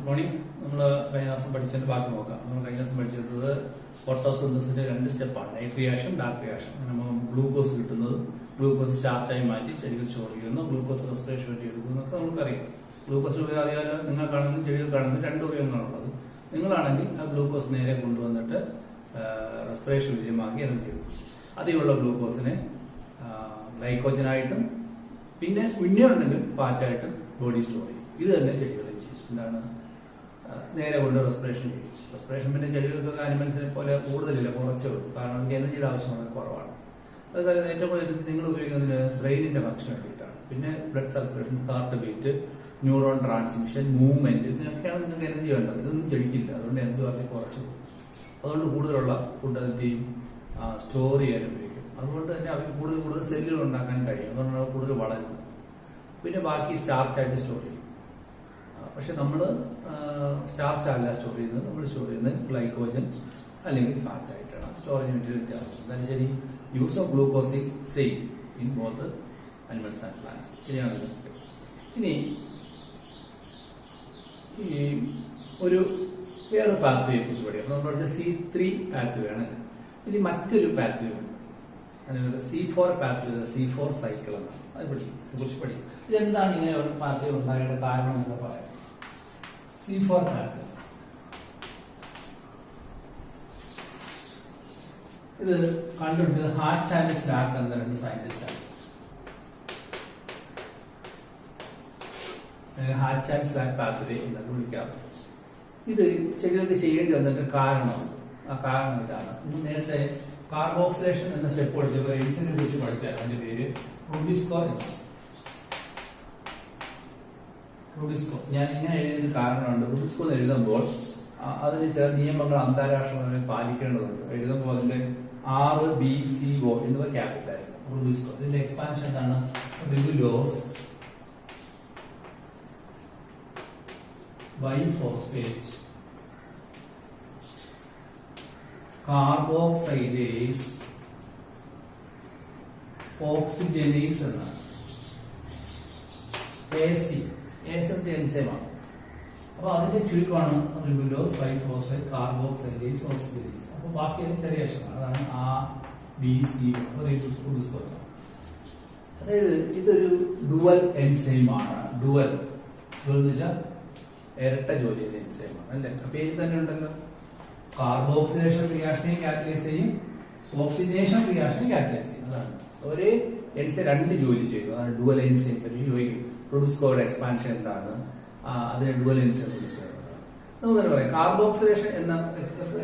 Morning. നമ്മൾ കഴിഞ്ഞ ദിവസം പഠിച്ചതിന്റെ ബാക്കി നോക്കാം. നമ്മൾ കഴിഞ്ഞ ദിവസം പഠിച്ചിട്ടുള്ളത് ഫോട്ടോസിന്തസിന്റെ 2 സ്റ്റെപ്പാണ്, ലൈറ്റ് റിയാക്ഷൻ, ഡാർക്ക് റിയാക്ഷൻ. നമ്മൾ ഗ്ലൂക്കോസ് കിട്ടുന്നത്, ഗ്ലൂക്കോസ് സ്റ്റാർച്ചായി മാറ്റി ചെടികൾ സ്റ്റോർ ചെയ്യുന്നു, ഗ്ലൂക്കോസ് റെസ്പിറേഷൻ വേണ്ടി എടുക്കുന്നു എന്നൊക്കെ നമുക്കറിയാം. ഗ്ലൂക്കോസ് അറിയാതെ നിങ്ങൾക്കാണെങ്കിൽ ചെടികൾക്കാണെങ്കിൽ 2 ഉപയോഗങ്ങളാണുള്ളത്. നിങ്ങളാണെങ്കിൽ ആ ഗ്ലൂക്കോസ് നേരെ കൊണ്ടുവന്നിട്ട് റെസ്പിറേഷൻ വിജയമാക്കി എനർജി എടുക്കും. അതിലുള്ള ഗ്ലൂക്കോസിനെ ഗ്ലൈക്കോജനായിട്ടും പിന്നെ ഉണ്ടെങ്കിൽ ഫാറ്റായിട്ടും ബോഡി സ്റ്റോർ ചെയ്യും. ഇത് തന്നെ ചെടികളും ചെയ്യും. എന്താണ്, നേരെ കൊണ്ട് റെസ്പിറേഷൻ ചെയ്യും. റെസ്പിറേഷൻ പിന്നെ ചെടികൾക്കൊക്കെ ആനിമൽസിനെ പോലെ കൂടുതലില്ല, കുറച്ചേ ഉള്ളൂ. കാരണം നമുക്ക് എനർജിയുടെ ആവശ്യം വളരെ കുറവാണ്. അത് ഏറ്റവും കൂടുതൽ നിങ്ങൾ ഉപയോഗിക്കുന്നതിന് ബ്രെയിനിന്റെ ഫംഗ്ഷൻ വേണ്ടിയിട്ടാണ്. പിന്നെ blood circulation, heart beat, neuron transmission, movement, ഇതിനൊക്കെയാണ് നിങ്ങൾക്ക് എനർജി വേണ്ടത്. ഇതൊന്നും ചെടിക്കില്ല. അതുകൊണ്ട് എനർജി കുറച്ച് പോകും. അതുകൊണ്ട് കൂടുതലുള്ള ഫുഡ് എന്തെയും സ്റ്റോർ ചെയ്യാൻ ഉപയോഗിക്കും. അതുകൊണ്ട് തന്നെ അവർക്ക് കൂടുതൽ സെല്ലുകൾ ഉണ്ടാക്കാൻ കഴിയും. അതുകൊണ്ടാണ് അവർ കൂടുതൽ വളരുന്നത്. പിന്നെ ബാക്കി സ്റ്റാർച്ചായിട്ട് സ്റ്റോർ ചെയ്യും. പക്ഷെ നമ്മൾ സ്റ്റാർച്ച് അല്ല സ്റ്റോർ ചെയ്യുന്നത്. നമ്മൾ സ്റ്റോർ ചെയ്യുന്നത് ഗ്ലൈക്കോജൻ അല്ലെങ്കിൽ ഫാറ്റ് ആയിട്ടാണ്. സ്റ്റോറേജ് മെറ്റീരിയൽ വ്യത്യാസം. എന്നാലും ശരി, use of glucose is same in both animals and plants. ശരിയാണ്. ഇനി ഈ ഒരു വേറെ പാത്വയെ കുറിച്ച് പഠിക്കാം. നമ്മൾ പഠിച്ച C3 പാത്വേ ആണ്. ഇനി മറ്റൊരു പാത്വേ ഉണ്ട്, C4 പാത്വേ, C4 സൈക്കിൾ എന്നാണ്. അത് കുറിച്ച് പഠിക്കും. ഇതെന്താണ് ഇങ്ങനെ ഒരു പാത്വേ ഉണ്ടാകേണ്ട കാരണം എന്ന് പറയാം. C4 പാത്വേ ഇത് കണ്ടുപിടിച്ചത് ഹാച്ച് ആൻഡ് സ്ലാക്ക് എന്ന 2 സയന്റിസ്റ്റാണ്. ഹാച്ച് ആൻഡ് സ്ലാക്ക് പാത്വേ എന്നൊക്കെ വിളിക്കാം. ഇത് ചെടികൾക്ക് ചെയ്യേണ്ടി വന്നിട്ട് കാരണമുണ്ട്. ആ കാരണം ഇതാണ്. നേരത്തെ കാർബോക്സിലേഷൻ എന്ന സ്റ്റെപ്പ് പഠിച്ചപ്പോൾ എഡിസിനെ കുറിച്ച് പഠിച്ചാൽ അതിന്റെ പേര് റുബിസ്കോ എന്നാണ്. റുബിസ്കോ ഞാൻ ഇങ്ങനെ എഴുതിയതിന് കാരണമുണ്ട്. റുബിസ്കോ എന്ന് എഴുതുമ്പോൾ അതിന് ചില നിയമങ്ങൾ അന്താരാഷ്ട്ര പാലിക്കേണ്ടതുണ്ട്. എഴുതുമ്പോൾ അതിന്റെ RBCO എന്നിവ ക്യാപിറ്റൽ ആയിരുന്നു. റുബിസ്കോ ഇതിന്റെ എക്സ്പാൻഷൻ എന്താണ്? റിബുലോസ് ബൈഫോസ്ഫേറ്റ് കാർബോക്സൈലേസ് ഓക്സിജനേസ് എന്നാണ്. എൻസൈമാണ്. അപ്പൊ അതിന്റെ ചുരുക്കമാണ് റിബുലോസ് ബൈഫോസ്ഫേറ്റ് കാർബോക്സൈലേസ് ഓക്സിജനേസ്. അപ്പൊ ബാക്കി ചെറിയ അക്ഷരമാണ്. അതാണ് RBCO. അതായത് ഇതൊരു ഡുവൽ എൻസൈമാണ്. ഡുവൽ എന്ന് വെച്ചാൽ ഇരട്ട ജോലി ചെയ്യുന്ന എൻസൈമാണ് അല്ലെ? പേര് തന്നെ ഉണ്ടല്ലോ. കാർബോക്സിലേഷൻ റിയാക്ഷനെ കാറ്റലൈസ് ചെയ്യും, ഓക്സിജനേഷൻ റിയാക്ഷനെ കാറ്റലൈസ് ചെയ്യും. അതാണ് ഒരേ എൻസൈം 2 ജോലി ചെയ്തു. അതാണ് ഡുവൽ എൻസൈം. ചോദിക്കും റുബിസ്കോയുടെ എക്സ്പാൻഷൻ എന്താണ്, അതിന് ഡുവൽ എൻസൈം നമുക്ക് തന്നെ പറയാം. കാർബോക്സിലേഷൻ എന്ന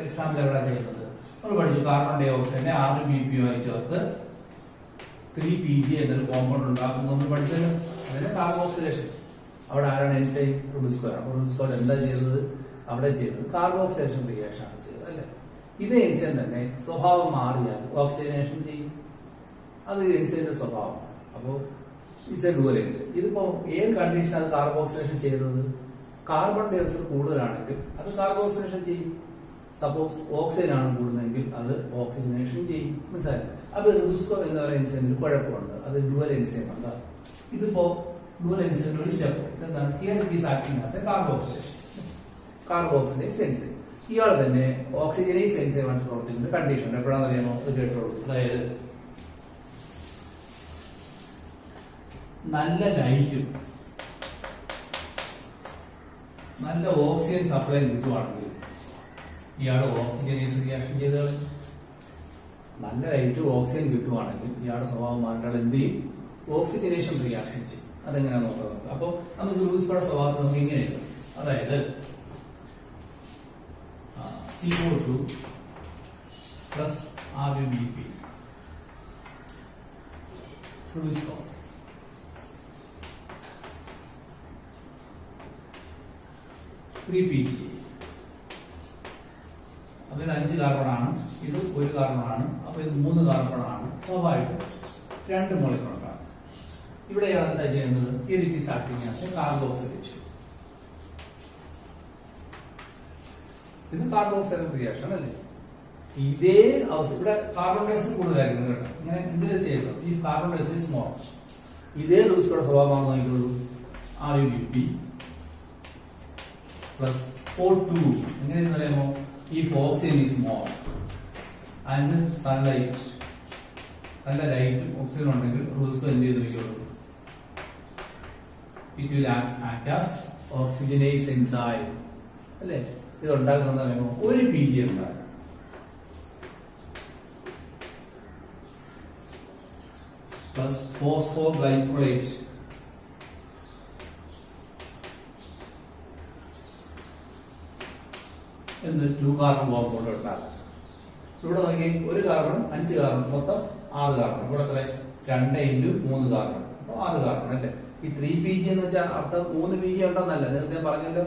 എക്സാമ്പിൾ എവിടെ ചെയ്യുന്നത്? നമ്മൾ പഠിച്ചു കാർബൺ ഡൈ ഓക്സൈഡിനെ RBPO ആയി ചേർത്ത് 3PG എന്നൊരു കോമ്പൗണ്ട് ഉണ്ടാക്കുന്നത് നമ്മൾ പഠിച്ചല്ലോ. അതിന് കാർബോക്സിലേഷൻ. അവിടെ ആരാണ് എൻസൈം? റുബിസ്കോ. അപ്പൊ റുബിസ്കോ എന്താ ചെയ്തത്? അവിടെ ചെയ്തത് കാർബോക്സിലേഷൻ റിയാക്ഷൻ ആണ് ചെയ്തത് അല്ലെ? ഇതേ എൻസൈം തന്നെ സ്വഭാവം മാറിയാൽ ഓക്സിജനേഷൻ ചെയ്യും. അത് എൻസൈമിന്റെ സ്വഭാവമാണ്. അപ്പോ ഇറ്റ്സ് എ ഡുവൽ എൻസൈം. ഇതിപ്പോ ഏത് കണ്ടീഷൻ അത് കാർബോക്സിലേഷൻ ചെയ്തത്? കാർബൺ ഡൈ ഓക്സൈഡ് കൂടുതലാണെങ്കിൽ അത് കാർബോക്സിലേഷൻ ചെയ്യും. സപ്പോസ് ഓക്സിജൻ ആണ് കൂടുതലെങ്കിൽ അത് ഓക്സിജനേഷൻ ചെയ്യും. മനസ്സിലായില്ലേ? അപ്പൊ റുബിസ്കോ എന്ന് പറയുന്ന എൻസൈമിന് കുഴപ്പമുണ്ട്. അത് ഡുവൽ എൻസൈം ആണ്. ഇതിപ്പോ ഡുവൽ എൻസൈമിന്റെ ഒരു സ്റ്റെപ്പ് എന്താണ്? Here it is acting as A carboxylation, carboxylase enzyme. ഇയാൾ തന്നെ ഓക്സിജനേസ് എൻസൈം ആണ് പ്രവർത്തിക്കുന്ന കണ്ടീഷൻ എപ്പോഴാണെന്ന് അറിയാമോ? അത് കേട്ടോളൂ. അതായത് നല്ല ലൈറ്റും നല്ല ഓക്സിജൻ സപ്ലൈ കിട്ടുവാണെങ്കിൽ ഇയാൾ ഓക്സിജനേസ് റിയാക്ഷൻ ചെയ്ത് നല്ല ലൈറ്റും ഓക്സിജൻ കിട്ടുവാണെങ്കിൽ ഇയാളുടെ സ്വഭാവം മാറ്റാൻ എന്ത് ചെയ്യും? ഓക്സിജനേഷൻ റിയാക്ഷൻ ചെയ്യും. അതെങ്ങനെയാണെന്ന് നോക്കാം. അപ്പൊ നമുക്ക് റുബിസ്കോയുടെ സ്വഭാവത്തിൽ നമുക്ക് ഇങ്ങനെയുണ്ട്. അതായത് CO2 plus RBP റുബിസ്കോ. അപ്പൊ ഇത് 5 കാർബണാണ്, ഇത് 1 കാർബണാണ്. അപ്പൊ ഇത് 3 കാർബണാണ്. സ്വാഭാവികം 2 മോളിക്കൂളാണ്. ഇവിടെയാണ് എന്താ ചെയ്യുന്നത്? It is acting as A carboxylation. ഇത് കാർബോക്സിലേഷൻ റിയാക്ഷൻ അല്ലേ? ഇതേ അവസ്ഥ ഇവിടെ കാർബൺ ഡൈ ഓക്സൈഡ് കൂടുതലായിരിക്കും കേട്ടോ. ഇങ്ങനെ എന്തിനാ ചെയ്യുന്നത്? ഈ കാർബൺ ഡൈ ഓക്സൈഡ് സ്മോൾ. ഇതേ റുബിസ്കോയുടെ സ്വഭാവമാണ് നോക്കിയുള്ളൂ. RBP plus O2. എങ്ങനെയെന്ന് അറിയാമോ? if oxygen is more and sunlight, നല്ല ലൈറ്റും ഓക്സിജൻ ഉണ്ടെങ്കിൽ റൂസ്കോ എന്ത് ചെയ്ത് വെക്കുള്ളൂ? It will act as oxygenase enzyme. അല്ലേ? ഇത് ഉണ്ടാക്കുന്നത് ഒരു PG ഉണ്ടാകും. പ്ലസ് phosphoglycolate എന്ന് 2 കാർബൺ ബോംബ് കൊണ്ട് ഉണ്ടാകും. ഇവിടെ നോക്കി ഒരു കാർബൺ 5 കാർബൺ മൊത്തം 6 കാർബൺ. ഇവിടെ എത്ര? 2 × 3 കാർബൺ, അപ്പൊ 6 കാർബൺ അല്ലേ? ഈ 3PG എന്ന് വെച്ചാൽ അർത്ഥം 3 PG ഉണ്ടെന്നല്ല. നേരത്തെ പറഞ്ഞല്ലോ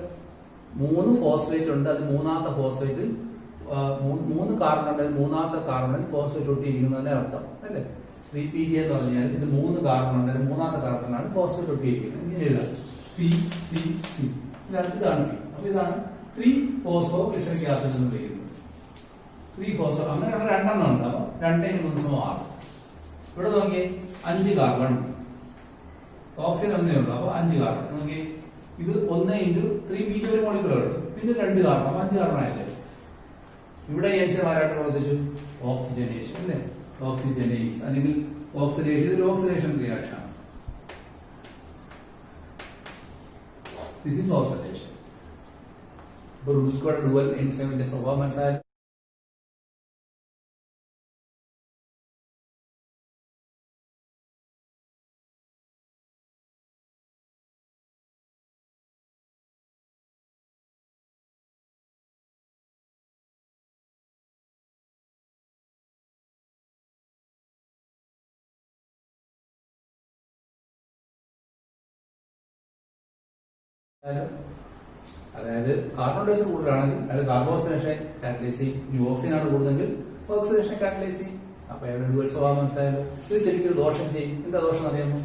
3 ഫോസ്ഫേറ്റ് ഉണ്ട്, അത് മൂന്നാമത്തെ ഫോസ്ഫേറ്റിൽ 3 കാർബൺ ഉണ്ടെങ്കിൽ മൂന്നാമത്തെ കാർബണിൽ ഫോസ്ഫേറ്റ് ഒട്ടിയിരിക്കുന്നതിന്റെ അർത്ഥം അല്ലേ? 3PG എന്ന് പറഞ്ഞാൽ ഇത് 3 കാർബൺ ഉണ്ടെങ്കിൽ മൂന്നാമത്തെ കാർബണിലാണ് ഫോസ്ഫേറ്റ് ഒട്ടിയിരിക്കുന്നത്. ഇങ്ങനെ എഴുതാം C. ഇതാണ് P. അപ്പൊ ഇതാണ് 3-phosphoglyceric acid എന്ന് വിളിക്കുന്നത്. 3-phosphor അങ്ങനെയുള്ള 2 എണ്ണം ഉണ്ട്. അപ്പൊ 2 × 3 = 6. ഇവിടെ നോക്കി 5 കാർബൺ, ഓക്സിജൻ ഒന്നേ ഉള്ളൂ, അപ്പൊ 5 കാർബൺ. നോക്കി ഇത് 1 × 3PG ഒരു മോളിക്യൂളേ ഉള്ളൂ, പിന്നെ 2 കാർബൺ, അപ്പൊ 5 കാർബൺ ആയില്ലേ? ഇവിടെ എൻസൈം ആരായിട്ട് പ്രവർത്തിച്ചു? ഓക്സിജനേഷൻ അല്ലേ? ഓക്സിജനേസ് അല്ലെങ്കിൽ ഓക്സിഡേഷൻ. ഇതൊരു ഓക്സിഡേഷൻ റിയാക്ഷൻ ആണ്. This is oxidation. റൂസ്കോയുടെ ഡുവൽ എൻസൈമിന്റെ സ്വഭാവം മനസ്സിലായി. അതായത് കാർബൺ ഡൈ ഓക്സൈഡ് കൂടുതലാണെങ്കിൽ അത് കാർബോക്സിലേഷൻ കാറ്റലൈസ് ചെയ്യും. ഓക്സിജൻ ആണ് കൂടുതലെങ്കിൽ ഓക്സിഡേഷൻ കാറ്റലൈസ് ചെയ്യും. അപ്പൊ അയാളുടെ ഡുവൽ സ്വഭാവം മനസ്സിലായല്ലോ. ഇത് ശരിക്കും ദോഷം ചെയ്യും. എന്താ ദോഷം അറിയാമോ?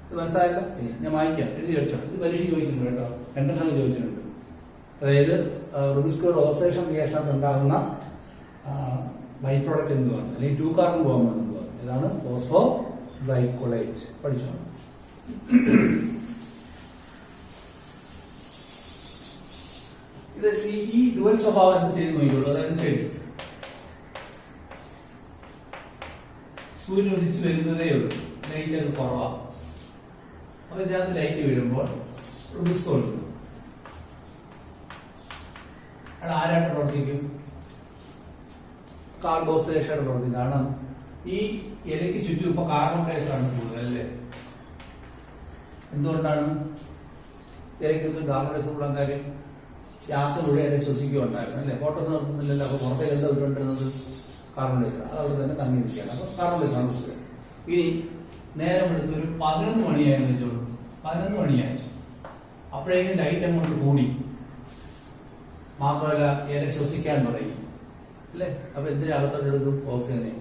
ഇത് മനസ്സിലായല്ലോ. ഞാൻ വായിക്കാം, എഴുതി വെച്ചോ. ഇത് പരീക്ഷ ചോദിച്ചിട്ടുണ്ട് കേട്ടോ, 2 സ്ഥലം ചോദിച്ചിട്ടുണ്ട്. അതായത് റൂസ്കോയുടെ ഓക്സിഡേഷൻ റിയാക്ഷനകത്ത് ഉണ്ടാകുന്ന ബൈ പ്രോഡക്റ്റ് എന്തുവാണ്, അല്ലെങ്കിൽ 2 കാർബൺ ബോംബ് എന്തുവാണ്? ഇതാണ് ഫോസ്ഫോഗ്ലൈക്കോളേറ്റ്. പഠിച്ചോ? ഇത് ഈ ഡുവൽ സ്വഭാവം എന്ത് ചെയ്ത് നോക്കിയുള്ളൂ. അതായത് ശരി, സൂര്യൻ ഉദിച്ചു വരുന്നതേ ഉള്ളൂ, ലൈറ്റ് അത് കുറവാണ്. അപ്പൊ ഇതിനകത്ത് ലൈറ്റ് വീഴുമ്പോൾ റൂസ്കോ എടുക്കും. അത് ആരായിട്ട് പ്രവർത്തിക്കും? കാർബോക്സിലേഷനായിട്ട് പ്രവർത്തിക്കും. കാരണം ഈ ഇലയ്ക്ക് ചുറ്റും ഇപ്പൊ കാർബൺ ഡൈഓക്സൈഡ് ആണ് കൂടുതൽ അല്ലേ? എന്തുകൊണ്ടാണ് ഇലയ്ക്ക് ചുറ്റും കാർബൺ ഡൈഓക്സൈഡ് കൂടാൻ കാര്യം? ശ്വാസത്തിലൂടെ അതിനെ ശ്വസിക്കുകയുണ്ടായിരുന്നു അല്ലെ? ഫോട്ടോസ് നടത്തുന്നില്ലല്ലോ. അപ്പൊ പുറത്തേക്ക് എന്താ വിട്ടുകൊണ്ടിരുന്നത്? Carbon dioxide. അത് അവിടെ തന്നെ തങ്ങി നിൽക്കുകയാണ്. അപ്പൊ കാർബൺ ഡൈഓക്സൈഡ് ആണ്. ഇനി നേരം എടുത്ത് ഒരു 11 മണിയായെന്ന് വെച്ചോളൂ. 11 മണിയായി, അപ്പോഴേക്കും ലൈറ്റ് അങ്ങോട്ട് കൂടി, മാത്രമല്ല ഇല ശ്വസിക്കാൻ തുടങ്ങി അല്ലെ? അപ്പൊ എന്തിനെ അകത്തോട്ട് എടുക്കും? ഓക്സിജനെ.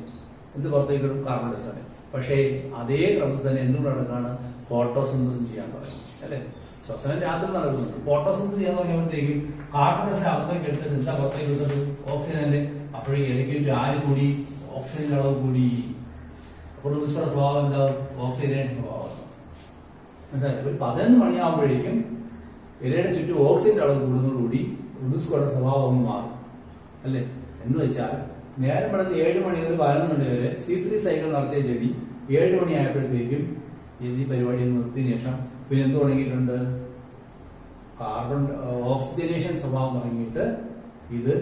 എന്ത് പുറത്തേക്ക് എടുക്കും? Carbon dioxide. പക്ഷേ അതേ ക്രമത്തിൽ തന്നെ എന്തുകൊണ്ട് നടക്കാണ്? ഫോട്ടോസിന്തസിസ് ചെയ്യാൻ തുടങ്ങി അല്ലെ? ശ്വസനം രാത്രി നടക്കുന്നുണ്ട്. ഫോട്ടോസിന്തസിസ് ചെയ്യാൻ തുടങ്ങിയപ്പോഴത്തേക്കും കാർബൺ ഡൈഓക്സൈഡ് അകത്തേക്ക് എടുത്തിട്ട് എന്താ പുറത്തേക്ക് എടുത്തത്? ഓക്സിജനല്ലേ? അപ്പോഴേക്കും ഇലയ്ക്ക് ആര് കൂടി? ഓക്സിജന്റെ അളവ് കൂടി. അപ്പോൾ റൂസ്കോയുടെ സ്വഭാവം എന്താ? ഓക്സിജനേഷൻ സ്വഭാവം. മനസ്സിലായി? ഒരു 11 മണിയാകുമ്പോഴേക്കും ഇലയുടെ ചുറ്റും ഓക്സിജന്റെ അളവ് കൂടുന്നതോടുകൂടി റൂസ്കോയുടെ സ്വഭാവം മാറും അല്ലേ? എന്ന് വെച്ചാൽ നേരം വെളുത്ത് 7 മണി മുതൽ 11 മണി വരെ C3 സൈക്കിൾ നടത്തിയ ചെടി 7 മണിയായപ്പോഴത്തേക്കും ഈ പരിപാടി നിർത്തിയതിനു ശേഷം പിന്നെ എന്ത് തുടങ്ങിയിട്ടുണ്ട്? കാർബൺ ഓക്സിജനേഷൻ സ്വഭാവം തുടങ്ങിയിട്ട് ഇത്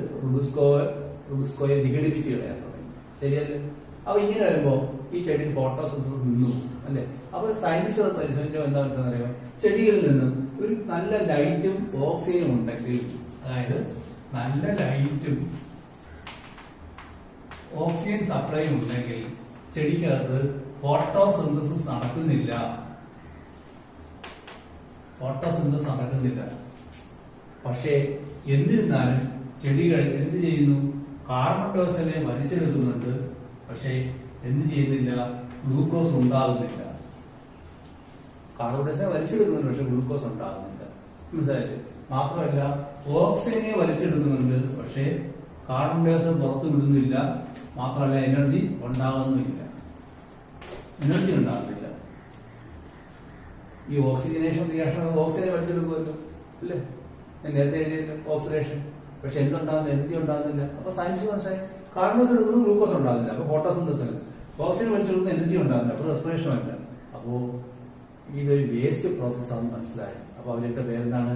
റൂസ്കോയെ വിഘടിപ്പിച്ച് കളയാൻ തുടങ്ങി. ശരിയല്ലേ? അപ്പൊ ഇങ്ങനെ വരുമ്പോ ഈ ചെടിയിൽ ഫോട്ടോസിന്തസിസ് നിന്നു അല്ലെ? അപ്പൊ സയന്റിസ്റ്റുകൾ പരിശോധിച്ചാൽ എന്താ മനസ്സിലായോ? ചെടികളിൽ നിന്നും ഒരു നല്ല ലൈറ്റും ഓക്സിജനും ഉണ്ടെങ്കിൽ, അതായത് നല്ല ലൈറ്റും ഓക്സിജൻ സപ്ലൈയും ഉണ്ടെങ്കിൽ ചെടിക്കകത്ത് ഫോട്ടോസിന്തസിസ് നടക്കുന്നില്ല. ഫോട്ടോസിന്തസിസ് നടക്കുന്നില്ല. പക്ഷേ എന്നിരുന്നാലും ചെടികൾ എന്ത് ചെയ്യുന്നു? കാർബൺ ഡൈഓക്സൈഡിനെ വലിച്ചെടുക്കുന്നുണ്ട്. പക്ഷേ എന്ത് ചെയ്യുന്നില്ല? ഗ്ലൂക്കോസ് ഉണ്ടാകുന്നില്ല. കാർബൺ ഡൈഓക്സൈഡ് വലിച്ചെടുക്കുന്നുണ്ട്, പക്ഷെ ഗ്ലൂക്കോസ് ഉണ്ടാകുന്നില്ല. മനസ്സിലായില്ലേ? മാത്രമല്ല ഓക്സിജനെ വലിച്ചെടുക്കുന്നുണ്ട്, പക്ഷേ കാർബൺ ഡൈഓക്സൈഡ് പുറത്തു വിടുന്നില്ല. മാത്രമല്ല എനർജി ഉണ്ടാകുന്നില്ല. എനർജി ഉണ്ടാകുന്നില്ല. ഈ ഓക്സിജനേഷൻ റിയാക്ഷൻ ഓക്സിജനെ വലിച്ചെടുക്കുമല്ലോ അല്ലേ? നേരത്തെ എഴുതിയ ഓക്സിഡേഷൻ. പക്ഷെ എന്തുണ്ടാകുന്നു? എനർജി ഉണ്ടാകുന്നില്ല. അപ്പൊ സയൻസ് മനസ്സിലായി കാർബോസ് എടുക്കുന്നു ഗ്ലൂക്കോസ് ഉണ്ടാകുന്നില്ല. അപ്പൊ ഫോട്ടോസിന്തസിസ് ഓക്സിജൻ വലിച്ചെടുക്കുന്ന എനർജി ഉണ്ടാകുന്നില്ല. അപ്പൊ റെസ്പിറേഷൻ അല്ല. അപ്പോ ഇതൊരു വേസ്റ്റ് പ്രോസസ് ആണെന്ന് മനസ്സിലായി. അപ്പൊ അവരുടെ പേരെന്താണ്?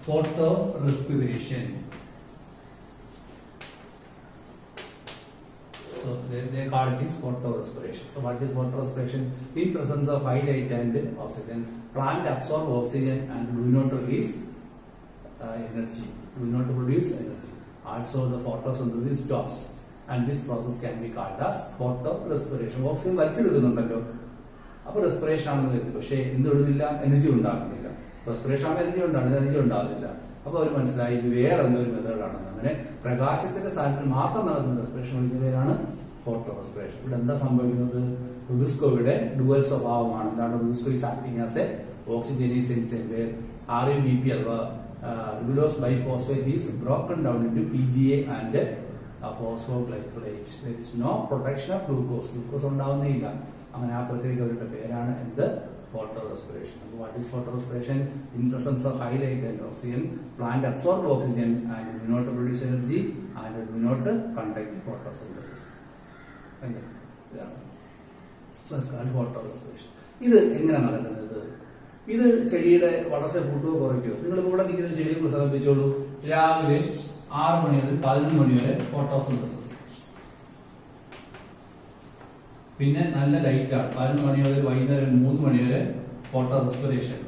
Photo respiration. So they call it is photorespiration. So what is photorespiration? In presence of high light and oxygen, plant absorb oxygen and do not release energy. Do not produce energy. Also the photosynthesis stops, and this process can be called as photorespiration. Oxygen വലിച്ചെടുക്കുന്നുണ്ടല്ലോ, അപ്പൊ respiration ആണെന്ന് കരുതി. പക്ഷേ എന്തെടുന്നില്ല? Energy ഉണ്ടാകുന്നില്ല. Respiration ആണ് energy ഉണ്ടാകുന്നത്, energy ഉണ്ടാകുന്നില്ല. അപ്പൊ അവർ മനസ്സിലായി ഇത് വേറെ എന്തൊരു മെത്തേഡാണെന്ന്. അങ്ങനെ പ്രകാശത്തിന്റെ സാന്നിധ്യത്തിൽ മാത്രം നടക്കുന്ന റെസ്പിറേഷൻ വിളിക്കുന്ന പേരാണ് ഫോട്ടോ റെസ്പിറേഷൻ. ഇവിടെ എന്താ സംഭവിക്കുന്നത്? റുബിസ്കോയുടെ ഡുവൽ സ്വഭാവമാണ്. എന്താണ്? Rubisco is acting as a oxygenase enzyme where RABP അഥവാ ribulose biphosphate is broken down into PGA and phosphoglycolate. There is no production of glucose. Glucose ഉണ്ടാവുന്നില്ല. അങ്ങനെ ആ പ്രക്രിയക്ക് അവരുടെ പേരാണ് എന്ത്? Photorespiration. What is photorespiration? In presence of high light and oxygen, plant absorb oxygen and do not produce energy and do not conduct photosynthesis. Photorespiration. ഇത് എങ്ങനെ നടക്കുന്നത്? ഇത് ചെടിയുടെ വളർച്ച കൂട്ടുകയോ കുറയ്ക്കുകയോ? നിങ്ങൾ ഇവിടെ നിൽക്കുന്ന ചെടിയെ പ്രസംഗിപ്പിച്ചോളൂ. രാവിലെ 6 മണി മുതൽ 11 മണി വരെ ഫോട്ടോസിന്തസിസ്. പിന്നെ നല്ല ലൈറ്റാണ്. 11 മണി മുതൽ വൈകുന്നേരം 3 മണി വരെ ഫോട്ടോ റെസ്പിറേഷൻ.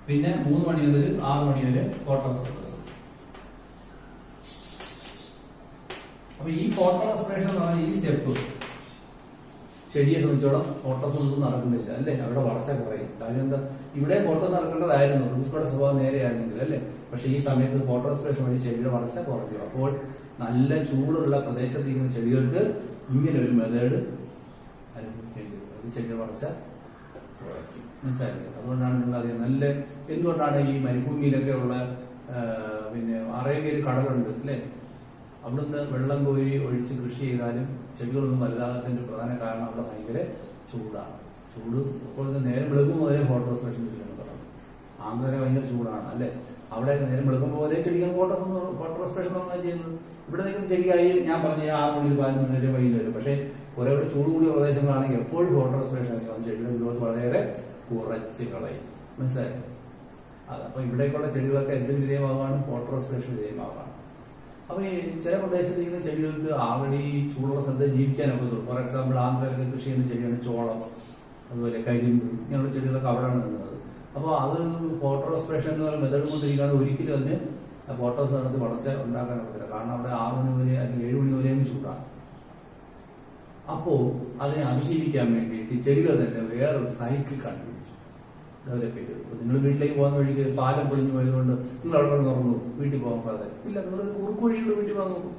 പിന്നെ 3 മണി മുതൽ 6 മണി വരെ ഫോട്ടോസിന്തസിസ്. അപ്പൊ ഈ ഫോട്ടോ റെസ്പിറേഷൻ എന്ന് പറഞ്ഞാൽ ഈ സ്റ്റെപ്പ് ചെടിയെ സംബന്ധിച്ചോളം ഫോട്ടോസിന്തസിസ് നടക്കുന്നില്ല അല്ലേ? അവിടെ വളർച്ച കുറയും. കാര്യം എന്താ? ഇവിടെ ഫോട്ടോസ് നടക്കേണ്ടതായിരുന്നു, റുബിസ്കോയുടെ സ്വഭാവം നേരെയായിരുന്നെങ്കിൽ അല്ലേ? പക്ഷെ ഈ സമയത്ത് ഫോട്ടോ റെസ്പിറേഷൻ വഴി ചെടിയുടെ വളർച്ച കുറഞ്ഞു. അപ്പോൾ നല്ല ചൂടുള്ള പ്രദേശത്തിരിക്കുന്ന ചെടികൾക്ക് ഇങ്ങനെ ഒരു മെത്തേഡ് അനുഭവിക്കേണ്ടി വരും. അത് ചെടിയുടെ വളർച്ച കുറയ്ക്കും. മനസ്സിലായില്ലേ? അതുകൊണ്ടാണ് നിങ്ങൾ അറിയാം നല്ല എന്തുകൊണ്ടാണ് ഈ മരുഭൂമിയിലൊക്കെ ഉള്ള പിന്നെ അറേബ്യയിൽ കടലുണ്ട് അല്ലേ? അവിടുന്ന് വെള്ളം കോരി ഒഴിച്ച് കൃഷി ചെയ്താലും ചെടികളൊന്നും വലുതാകത്തിന്റെ പ്രധാന കാരണം അവിടെ ഭയങ്കര ചൂടാണ്. ചൂട് ഇപ്പോൾ നേരം വെളുക്കും മുതലേ ഫോട്ടോ റെസ്പിറേഷൻ പിടിക്കുന്നത് തുടങ്ങും. ആന്ധ്രയിലെ ഭയങ്കര ചൂടാണ് അല്ലെ? അവിടെ നേരം വെളുക്കുമ്പോൾ പോലെ ചെടികൾ ഫോട്ടോ റെസ്പിറേഷൻ തുടങ്ങുക ചെയ്യുന്നത്. ഇവിടെ നിൽക്കുന്ന ചെടിക്കായി ഞാൻ പറഞ്ഞ 6 മണി 11 മണി വരെ വൈകുന്നേരം. പക്ഷേ കുറെ കൂടെ ചൂട് കൂടിയ പ്രദേശങ്ങളാണെങ്കിൽ എപ്പോഴും ഫോട്ടോ റെസ്പിറേഷൻ ആയിരിക്കും. ചെടിയുടെ ഗ്രോത്ത് വളരെ കുറച്ച് കളയും. മനസ്സിലായി? അപ്പൊ ഇവിടേക്കുള്ള ചെടികളൊക്കെ എന്തിന് വിധേയമാവാണ്? Photo respiration വിധേയമാവാണ്. അപ്പൊ ഈ ചില പ്രദേശത്ത് ഇരിക്കുന്ന ചെടികൾക്ക് ആൾറെഡി ചൂടുള്ള സ്ഥലത്ത് ജീവിക്കാനൊക്കെ തോന്നും. ഫോർ എക്സാമ്പിൾ ആന്ധ്രയിലൊക്കെ കൃഷി ചെയ്യുന്ന ചെടിയാണ് ചോളം, അതുപോലെ കരിമ്പ്, ഇങ്ങനെയുള്ള ചെടികളൊക്കെ അവിടെയാണ് നിന്നത്. അപ്പോൾ അത് ഫോട്ടോ റെസ്പിറേഷൻ എന്ന് പറയുന്ന മെത്തേഡ് കൊണ്ടിരിക്കുകയാണ്. ഒരിക്കലും അതിന് ഫോട്ടോസ് നടത്തി വളർച്ച ഉണ്ടാക്കാൻ പറ്റില്ല. കാരണം അവിടെ 6 മണി വരെ അല്ലെങ്കിൽ 7 മണി വരെയും ചൂടാണ്. അപ്പോ അതിനെ അതിജീവിക്കാൻ വേണ്ടിയിട്ട് ഈ ചെടികൾ തന്നെ വേറൊരു സൈക്കിൾ കണ്ടുപിടിച്ചു, ഡെവലപ്പ് ചെയ്തു. നിങ്ങൾ വീട്ടിലേക്ക് പോകുന്ന വഴിക്ക് പാലം പൊളിഞ്ഞു പോയതുകൊണ്ട് നിങ്ങൾ അവിടെ തുറന്നു വീട്ടിൽ പോകാൻ പാതെ ഇല്ല. നിങ്ങൾ കുറുക്കുവഴികൾ വീട്ടിൽ പോകാൻ നോക്കും.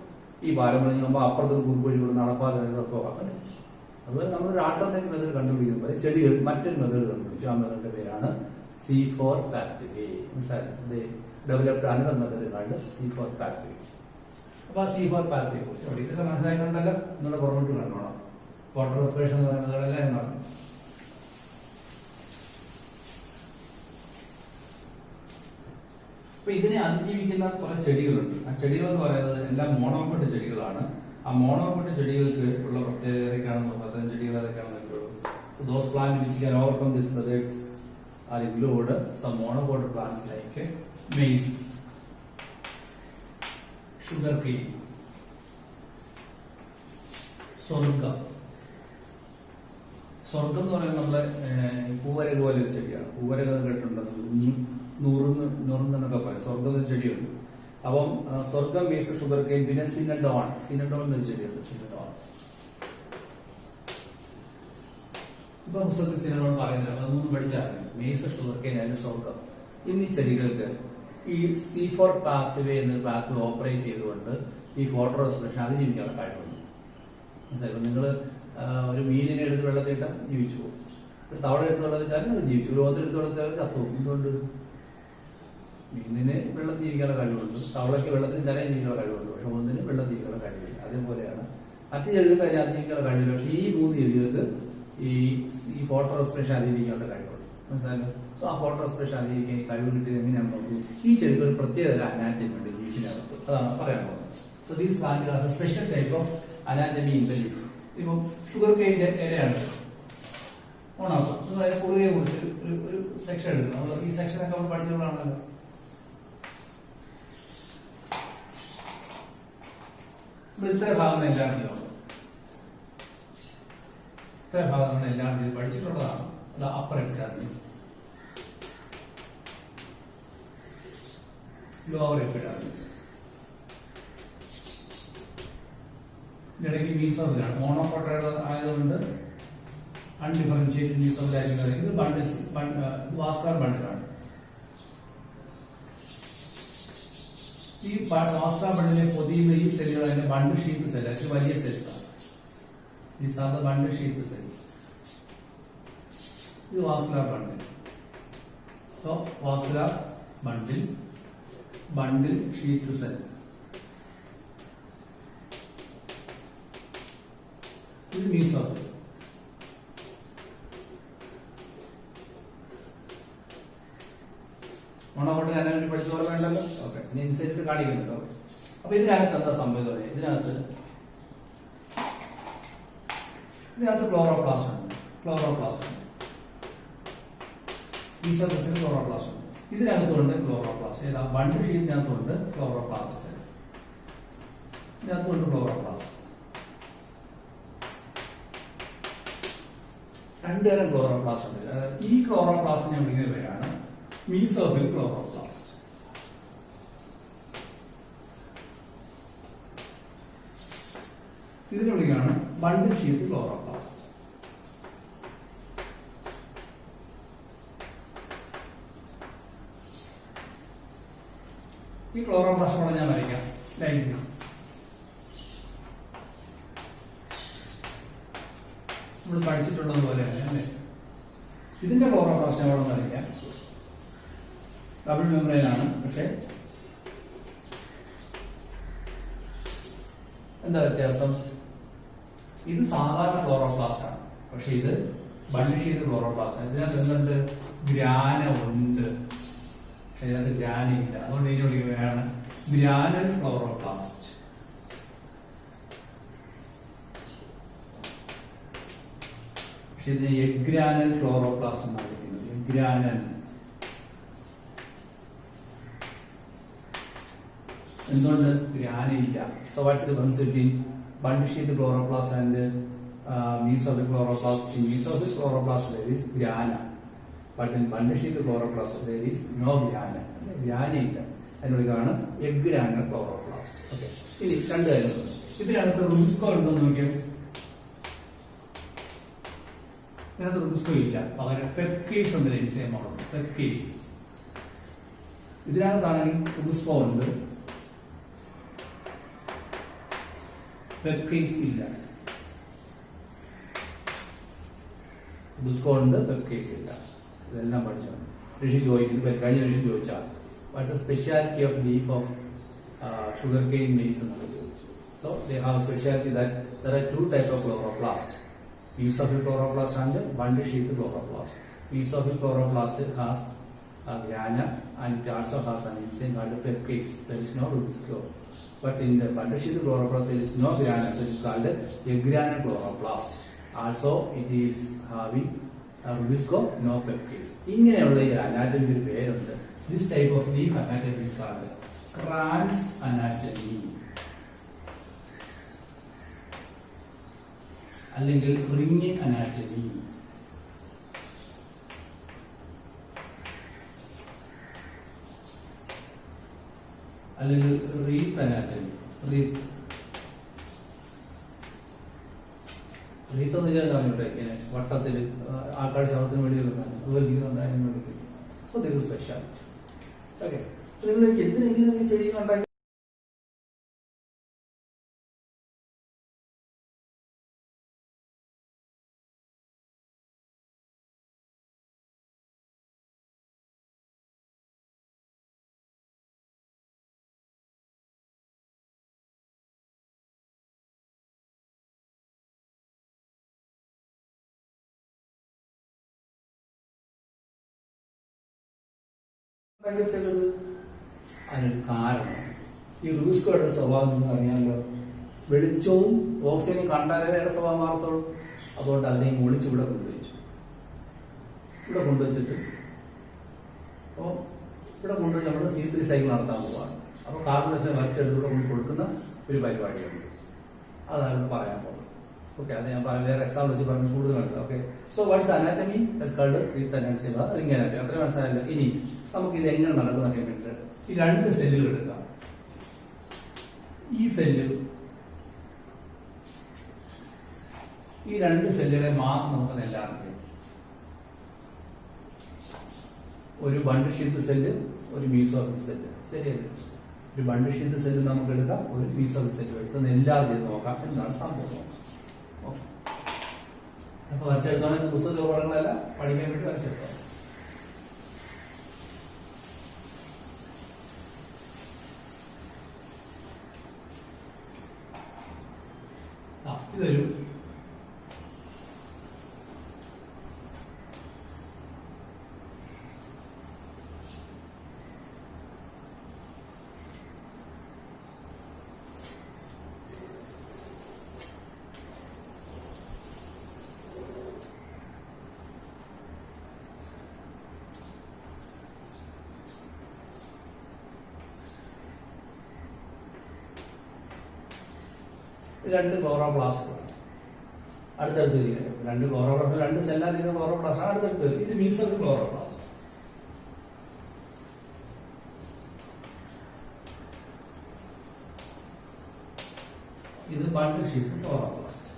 ഈ പാലം പൊളിഞ്ഞ് പോകുമ്പോൾ അപ്പുറത്തൊരു കുറുക്കുവഴികൾ നടപ്പാലൊക്കെ പോകാം അല്ലേ? അതുപോലെ നമ്മളൊരു ആൾട്ടർനേറ്റീവ് മെത്തേഡ് കണ്ടുപിടിക്കുമ്പോൾ ചെടികൾ മറ്റൊരു മെത്തേഡ് കണ്ടുപിടിച്ചു. ആ മെത്തേഡിന്റെ പേരാണ് C4 പാത്വേ. മനസ്സിലായി? Developed another method called C4 pathway. അപ്പൊ ആ C4 പാത്വേ കുറിച്ച് അവിടെ ഇതൊക്കെ മനസ്സിലായിട്ടുണ്ടല്ലോ. നിങ്ങളുടെ പുറമോട്ട് കണ്ടോണം. ഫോട്ടോ റെസ്പിറേഷൻ എന്ന് പറയുന്ന മെത്തേഡെല്ലാം എന്നാണ്. അപ്പൊ ഇതിനെ അതിജീവിക്കുന്ന കുറെ ചെടികളുണ്ട്. ആ ചെടികൾ എന്ന് പറയുന്നത് എല്ലാം മോണോക്കോട്ട് ചെടികളാണ്. ആ മോണോക്കോട്ട് ചെടികൾക്ക് ഉള്ള പ്രത്യേകതയൊക്കെയാണെന്ന് നോക്കാം. ചെടികൾ ഏതൊക്കെയാണെന്ന് നോക്കുള്ളൂ. So those plants which can overcome these methods are include some monocot plants like maize, sugarcane, sorghum. സ്വർഗം എന്ന് പറയുന്നത് നമ്മുടെ പൂവരക പോലെ ഒരു ചെടിയാണ്. പൂവരക കേട്ടിട്ടുണ്ടെന്ന് നുറുന്നൊക്കെ പറയും. സ്വർഗം എന്നൊരു ചെടിയുണ്ട്. അപ്പം സ്വർഗം, മീസ്, ഷുഗർ കെയിൻ, പിന്നെ സിനഡോൺ. സിനഡോൺ എന്നൊരു ചെടിയുണ്ട്. സിനഡോൺ ഇപ്പൊ പുസ്തകത്തിൽ സിനഡോൺ പറയുന്നില്ല. അത് 3 പഠിച്ചാൽ മീസ്, ഷുഗർ കെയിൻ, അതിന്റെ സ്വർഗം എന്നീ ചെടികൾക്ക് ഈ C4 പാത്വേ എന്ന പാത്വേ ഓപ്പറേറ്റ് ചെയ്തുകൊണ്ട് ഈ ഫോട്ടോ റെസ്പിറേഷൻ അതിജീവിക്കാനുള്ള കഴിവുണ്ട്. മനസ്സിലായി? നിങ്ങള് ഒരു മീനിനെ എടുത്ത് വെള്ളത്തിലിട്ടാൽ ജീവിച്ചു പോകും. ഒരു തവള എടുത്ത് വെള്ളത്തിട്ടാലും അത് ജീവിച്ചു. ഒരു ഓന്തെടുത്ത് വെള്ളത്തിലാൽ ചത്തുപോകും. എന്തുകൊണ്ട്? മീനിന് വെള്ളത്തിൽ ജീവിക്കാനുള്ള കഴിവുണ്ട്, തവളയ്ക്ക് വെള്ളത്തിൽ തലയും ജീവിക്കാനുള്ള കഴിവുണ്ട്. പക്ഷെ ഒന്നിന് വെള്ളത്തിൽ ജീവിക്കാനുള്ള കഴിവില്ല. അതേപോലെയാണ് മറ്റു ചെടികൾക്ക് അതിനെ അതിജീവിക്കാനുള്ള കഴിവില്ല. പക്ഷെ ഈ 3 ചെടികൾക്ക് ഈ ഫോട്ടോ റെസ്പിറേഷൻ അതിജീവിക്കാനുള്ള കഴിവുണ്ട്. മനസ്സിലായല്ലോ? സോ ആ ഫോട്ടോ സ്പെഷ്യാലിറ്റിക്ക് കഴിവ് കിട്ടിയത് എങ്ങനെയാണെന്ന് നോക്കൂ. ഈ ചെടിക്ക് ഒരു പ്രത്യേക അനാറ്റമി ഉണ്ട് ലീഫിനകത്ത്, അതാണ് പറയാൻ പോകുന്നത്. So these plant has A special type of anatomy in the leaf. ഇപ്പം ഷുഗർ കെയിന്റെ ഇലയാണ് ഓണാക്കും, അതിനെ കുറുകെ കുറിച്ച് ഒരു സെക്ഷൻ എടുക്കും. നമ്മൾ ഈ സെക്ഷനൊക്കെ നമ്മൾ പഠിച്ചതുകൊണ്ടാണല്ലോ. ഇത്ര ഭാഗം എല്ലാം അറിയാം, ഇത്ര ഭാഗം നമ്മൾ എല്ലാം പഠിച്ചിട്ടുള്ളതാണ്. അത് അപ്പർ എപ്പിഡാർമിസ്, ലോവർ എപ്പിഡാർമിസ്, ഇടയ്ക്ക് മീസോഫിലാണ്. മോണോകോട്ടയുടെ ആയതുകൊണ്ട് അൺഡിഫറൻഷിയേറ്റഡ് മീസോഫിലായിരിക്കും. ഇത് ബണ്ടിൽസ്, വാസ്കുലർ ബണ്ടിലാണ്. ഈ വാസ്കുലർ ബണ്ടിലെ പൊതിയുന്ന ഈ സെല്ലുകൾ അതിന്റെ ബണ്ടിൽ ഷീറ്റ് സെൽ, അത് വലിയ സെൽസാണ്. These are the bundle sheath cells. ഇത് vascular bundle. So vascular bundle, bundle sheath cell. ഇത് മീസോഫിൽ. മോണോകോട്ടിൽ അനാറ്റമി പഠിച്ചോളെ വേണ്ടല്ലോ. ഓക്കെ, ഇനി ഇൻസൈറ്റ് കാണിക്കുന്നുണ്ടോ. അപ്പൊ ഇതിനകത്ത് എന്താ സംഭവം? ഇതിനകത്ത് ക്ലോറോപ്ലാസ്റ്റ് ഉണ്ട്, ക്ലോറോപ്ലാസ്റ്റ് ഉണ്ട്. മീസോഫിസിന് ക്ലോറോപ്ലാസ്റ്റ് ഉണ്ട്. ഇതിനകത്തുണ്ട് ക്ലോറോപ്ലാസ്റ്റ്. ഏതാ? ബണ്ടിൽ ഷീറ്റിനകത്തുണ്ട് ക്ലോറോപ്ലാസ്റ്റ് സെൽ, ഇതിനകത്തുണ്ട് ക്ലോറോപ്ലാസ്റ്റ്. രണ്ടുതരം ക്ലോറോപ്ലാസ്റ്റ് ഉണ്ട്. ഈ ക്ലോറോപ്ലാസ്റ്റ് ഞാൻ വിളിക്കുന്ന പേരാണ് മീസോഫിൽ ക്ലോറോപ്ലാസ്റ്റ്. ഇതിനെ വിളിക്കുകയാണ് ബണ്ടിൽ ഷീറ്റ് ക്ലോറോപ്ലാസ്റ്റ്. ഈ ക്ലോറോപ്ലാസ്റ്റ് ഞാൻ വരയ്ക്കാം ലൈക്ക് ദിസ്. നമ്മൾ പഠിച്ചിട്ടുള്ളതുപോലെ അല്ലേ? ഇതിന്റെ ക്ലോറോപ്ലാസ്റ്റ് അവിടെ വരയ്ക്കാം. ഡബിൾ മെംബ്രെയിൻ ആണ്, പക്ഷെ എന്താ വ്യത്യാസം? ഇത് സാധാരണ ക്ലോറോപ്ലാസ്റ്റ് ആണ്, പക്ഷെ ഇത് ബണ്ടിൽ ഷീറ്റ് ക്ലോറോപ്ലാസ്റ്റ് ആണ്. ഇതിനകത്ത് എന്തുണ്ട്? ഗ്രാന ഉണ്ട്, പക്ഷെ ഇതിനകത്ത് ഗ്രാന ഇല്ല. അതുകൊണ്ട് ഇതിനെ വിളിക്കുകയാണ് ഗ്രാനൽ ക്ലോറോപ്ലാസ്റ്റ്. പക്ഷെ ഇതിനെ എഗ്രാനൽ ക്ലോറോപ്ലാസ്റ്റ് എന്നാണ് വിളിക്കുന്നത്. എഗ്രാനൽ. എന്തുകൊണ്ട്? ഗ്രാനയില്ല. So what's the difference between bundle sheath chloroplast and mesophyll chloroplast? In mesophyll chloroplast there is grana, but in bundle sheath chloroplast there is no grana. Grana ഇല്ല. അതിനോടാണ് എഗ്രാനൽ ക്ലോറോപ്ലാസ്റ്റ്. ഓക്കെ, ഇനി രണ്ട് കാര്യങ്ങൾ. ഇതിനകത്ത് റുബിസ്കോ ഉണ്ടോ എന്ന് നോക്കിയാൽ ഇതിനകത്ത് റുബിസ്കോ ഇല്ല, പകരം പെപ്റ്റേസ് എന്നൊരു എൻസൈമാണ്. പെപ്റ്റേസ്. ഇതിനകത്താണെങ്കിൽ റുബിസ്കോ ഉണ്ട്, പെപ്റ്റേസ് ഇല്ല. റുബിസ്കോ ഉണ്ട്, പെപ്റ്റേസ് ഇല്ല. ഇതെല്ലാം പഠിച്ചാണ്. ഋഷി ചോദിക്കുന്നത് കഴിഞ്ഞ ഋഷി ചോദിച്ചാൽ what's the speciality of leaf of sugarcane maize എന്നൊക്കെ ചോദിച്ചു. So they have speciality that there are two type of chloroplast, mesophyll chloroplast and bundle sheath chloroplast. Mesophyll chloroplast has a grana and it also has an enzyme called peptase. There is no Rubisco. But in the bundle sheath chloroplast there is no grana, so it is called egranal chloroplast. Also it is having Rubisco, no peptase. ഇങ്ങനെയുള്ള ഈ anatomy ഒരു പേരുണ്ട്. This type of leaf anatomy is called Kranz anatomy. അല്ലെങ്കിൽ ring anatomy. അല്ലെങ്കിൽ wreath anatomy. Wreath എന്ന് വെച്ചാൽ ഇങ്ങനെ വട്ടത്തിൽ ആൾക്കാർ ശവത്തിന് വേണ്ടി അതുപോലെ. So this is speciality. Okay, നിങ്ങൾ എന്തിനെങ്കിലും ചെടി ഉണ്ടാക്കി വെച്ചത് അതിനൊരു കാരണം. ഈ റൂസ്കോയുടെ സ്വഭാവം എന്ന് അറിയാമല്ലോ, വെളിച്ചവും ഓക്സിജനും കണ്ടാലേ വേറെ സ്വഭാവം മാറത്തുള്ളൂ. അതുകൊണ്ട് അതിനെ ഒളിച്ച് ഇവിടെ കൊണ്ടുവച്ചു. ഇവിടെ കൊണ്ടുവച്ചിട്ട് അപ്പോൾ ഇവിടെ കൊണ്ടുവച്ച് നമ്മൾ C3 സൈക്കിൾ നടത്താൻ പോവാണ്. അപ്പോൾ കാർബൺ ഡൈ ഓക്സൈഡ് വലിച്ചെടുത്ത് കൊണ്ട് കൊടുക്കുന്ന ഒരു പരിപാടിയുണ്ട്. അതാണ് ഇവിടെ പറയാൻ പോകുന്നത്. ഓക്കെ, അത് ഞാൻ വേറെ എക്സാമ്പിൾ വെച്ച് പറഞ്ഞ് കൂടുതൽ മനസ്സിലാവും. ഓക്കെ, സോ വാട്ട്സ് അനാറ്റമി അല്ലെങ്കിൽ അനാറ്റമി അത്രയും മനസ്സിലായില്ല. ഇനി നമുക്ക് ഇത് എങ്ങനെ നടക്കുന്ന വേണ്ടിയിട്ട് ഈ രണ്ട് സെല്ലുകൾ എടുക്കാം. ഈ രണ്ട് സെല്ലുകളെ മാത്രം നമുക്ക് എല്ലാവർക്കും ഒരു ബണ്ട് ഷീത്ത് സെല്ല്, ഒരു മീസോഫിൽ സെല്ല്. ശരിയല്ലേ? ഒരു ബണ്ട് ഷീത്ത് സെല്ല് നമുക്ക് എടുക്കാം, ഒരു മീസോഫിൽ സെല്ല് എടുത്ത് എല്ലാം ചെയ്ത് നോക്കാം എന്നാണ് സംഭവം. അപ്പൊ വരച്ചെടുത്തോണെങ്കിൽ പുസ്തക ഉപകരണങ്ങളല്ല, പഠിക്കാൻ വേണ്ടി വരച്ചെടുക്കാം. ഇതൊരു രണ്ട് ക്ലോറോപ്ലാസ്റ്റുകളാണ് അടുത്തടുത്ത് ഇരിക്കുന്നത്. രണ്ട് ക്ലോറോപ്ലാസ്റ്റ്, രണ്ട് സെല്ലാതിരിക്കുന്ന ക്ലോറോപ്ലാസ്റ്റ് അടുത്തടുത്ത് വരും. ഇത് മീൻസ് ഒരു ക്ലോറോപ്ലാസ്റ്റ്. ഇത് ബണ്ട് ഷീറ്റ് ക്ലോറോപ്ലാസ്റ്റ്.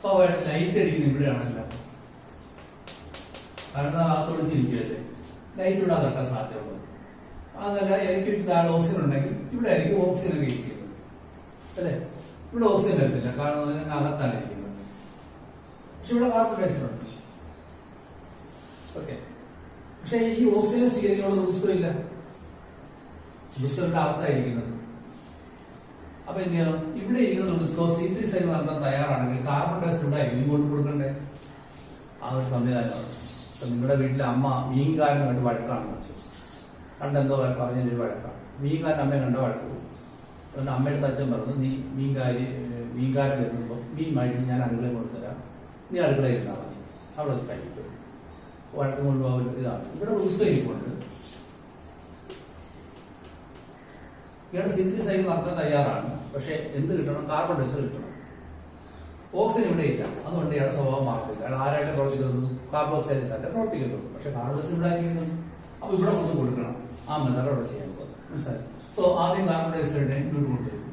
സ്വാഭാവികമായിട്ട് ലൈറ്റ് അടിക്കുന്ന ഇവിടെയാണല്ലോ, കാരണം അകത്തൊളിച്ചിരിക്കുകയല്ലേ, ലൈറ്റ് ഇവിടെ തട്ടാൻ സാധ്യതയുള്ളത്. അതല്ല, ഇലക്ട്രിക് താഴെ ഓക്സിജൻ ഉണ്ടെങ്കിൽ ഇവിടെ ആയിരിക്കും ഓക്സിജൻ ഒക്കെ ഇരിക്കുന്നത് അല്ലേ. ഇവിടെ ഓക്സിജൻ വരത്തില്ല, കാരണം അകത്താണ് ഇരിക്കുന്നത്. പക്ഷെ ഇവിടെ കാർബൺ ഡൈ ഓക്സൈഡ് ഉണ്ട്. ഓക്കെ, പക്ഷെ ഈ ഓക്സിജൻ സ്വീകരിക്കാനുള്ള ദുഷ്ടമില്ല, ദുഷ്ടയുടെ അകത്തായിരിക്കുന്നത്. അപ്പൊ എന്ത് ചെയ്യണം? ഇവിടെ ഇരിക്കുന്ന ഗ്ലൂക്കോസ് C3 സൈക്കിൾ നടത്താൻ തയ്യാറാണെങ്കിൽ കാർബൺ ഡൈ ഓക്സൈഡ് ആയിരിക്കും ഇങ്ങോട്ട് കൊടുക്കണ്ടേ. ആ ഒരു സംവിധാനമാണ്. നിങ്ങളുടെ വീട്ടിലെ അമ്മ മീൻകാരനുമായിട്ട് വഴക്കാണെന്ന് വെച്ചു, കണ്ടെന്തോ പറഞ്ഞൊരു വഴക്കാണ്. മീൻകാരൻ അമ്മയെ കണ്ട വഴക്ക് പോകും. അതുകൊണ്ട് അമ്മയുടെ അച്ഛൻ പറഞ്ഞു, നീ മീൻകാരൻ വരുമ്പോൾ മീൻ മേടിച്ച് ഞാൻ അടുക്കളയിൽ കൊണ്ടുതരാം, നീ അടുക്കളയിൽ ഇരുന്നാൽ മതി, അവിടെ വെച്ച് കഴിക്കും. വഴക്ക് കൊണ്ടുപോകാൻ ഇതാണ്. ഇവിടെ ഉത്സവം ഇരിപ്പുണ്ട്. ഇയാൾ C3 സൈക്കിൾ നടത്താൻ തയ്യാറാണ്. പക്ഷെ എന്ത് കിട്ടണം? കാർബൺ ഡൈ ഓക്സൈഡ് കിട്ടണം. ഓക്സിജൻ ഇവിടെ ഇല്ല, അതുകൊണ്ട് ഇയാളുടെ സ്വഭാവം മാറത്തില്ല. അയാൾ ആരായിട്ട് പ്രവർത്തിക്കുന്നു? കാർബോക്സൈഡ് ആയിട്ട് പ്രവർത്തിക്കുന്നുള്ളൂ. പക്ഷെ കാർബൺ ഡൈ ഓക്സൈഡ് ഇവിടെ ആയിരിക്കുന്നു. അപ്പൊ ഇവിടെ കൊണ്ട് കൊടുക്കണം. ആ മെത്തേഡ് അവിടെ ചെയ്യാൻ പോകുന്നത് മനസ്സിലായി. സോ ആദ്യം കാർബൺ ഡൈ ഓക്സൈഡിനെ ഇങ്ങോട്ട് കൊണ്ടുവരും.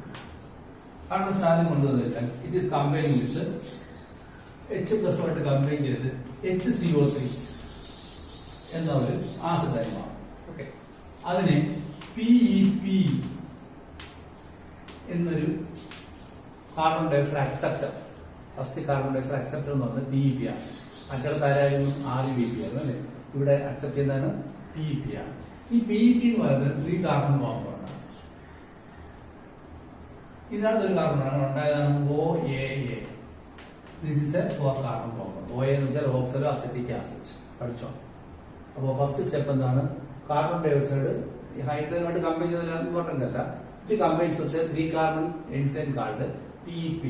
കാർബൺ ഡൈ ഓക്സൈഡ് ആദ്യം കൊണ്ടുവന്നിട്ടാൽ it is combining with H+ ആയിട്ട് കമ്പൈൻ ചെയ്ത് HCO3 എന്ന ഒരു ആസിഡായി മാറും. ഓക്കെ, അതിനെ PEP എന്നൊരു carbon dioxide acceptor, first carbon dioxide acceptor എന്ന് പറഞ്ഞാൽ PEP ആണ്. മറ്റൊരു ആരായിരുന്നു? RBP ആണ് അല്ലേ. ഇവിടെ അക്സെപ്റ്റ് ചെയ്യുന്നതാണ് PEP ആണ്. ഈ PEP എന്ന് പറയുന്നത് 3 കാർബൺ കോമ്പൗണ്ട് ആണ്. ഇതിനകത്ത് ഒരു കാർബൺ ആണ് ഉണ്ടായതാണ് OAA. This is A 4 carbon compound. OA എന്ന് വെച്ചാൽ ഓക്സലോ അസറ്റിക് ആസിഡ്. പഠിച്ചോ? അപ്പോൾ ഫസ്റ്റ് സ്റ്റെപ്പ് എന്താണ്? കാർബൺ ഡൈ ഓക്സൈഡ് ഹൈഡ്രജനുമായിട്ട് കമ്പൈൻ ചെയ്താൽ ഇമ്പോർട്ടന്റ് അല്ല. ഇത് combines with 3 carbon enzyme called PEP.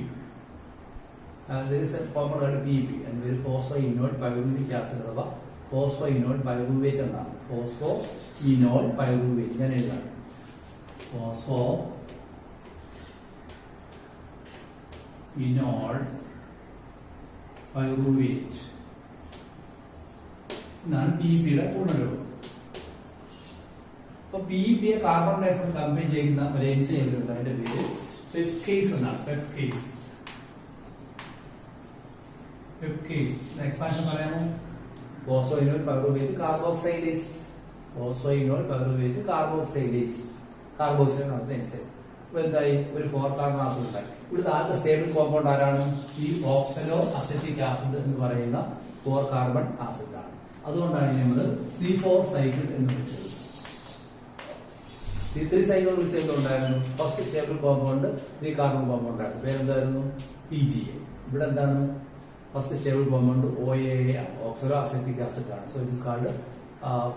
There is a compound called PEP and very phosphoenol pyruvic acid അഥവാ phosphoenol pyruvate എന്നാണ്. phosphoenol pyruvate ഞാൻ എഴുതാം. phosphoenol pyruvate എന്നാണ് PEPയുടെ പൂർണ്ണരൂപം. അപ്പൊ PEP carbon dioxide combine ചെയ്യുന്ന ഒരു എൻസൈം ഉണ്ട്, അതിന്റെ പേര് പെപ്റ്റേസ് എന്നാണ്. പെപ്റ്റേസ് എക്സ്പാൻഷൻ പറയാമോ? Phosphoenol pyruvate carboxylase. Phosphoenol pyruvate carboxylase. Carboxyl നടത്തുന്ന എൻസൈം. അപ്പൊ എന്തായി? ഒരു 4 കാർബൺ ആസിഡ് ഉണ്ടായി. ഇവിടുത്തെ ആദ്യത്തെ സ്റ്റേബിൾ കോമ്പൗണ്ട് ആരാണ്? ഈ ഓക്സലോ അസറ്റിക് ആസിഡ് എന്ന് പറയുന്ന 4 കാർബൺ ആസിഡ് ആണ്. അതുകൊണ്ടാണ് നമ്മൾ C4 സൈക്കിൾ എന്ന് വിളിച്ചത്. C3 സൈക്കിൾ വിളിച്ചത് ഉണ്ടായിരുന്നു. First stable compound 3 carbon compound ആയിരുന്നു. പേരെന്തായിരുന്നു? PGA. ഇവിടെ എന്താണ് ഫസ്റ്റ് സ്റ്റേബിൾ കോമ്പൗണ്ട് OAA ആണ്, ഓക്സലോ അസെറ്റിക് ആസിഡ് ആണ്. So it is called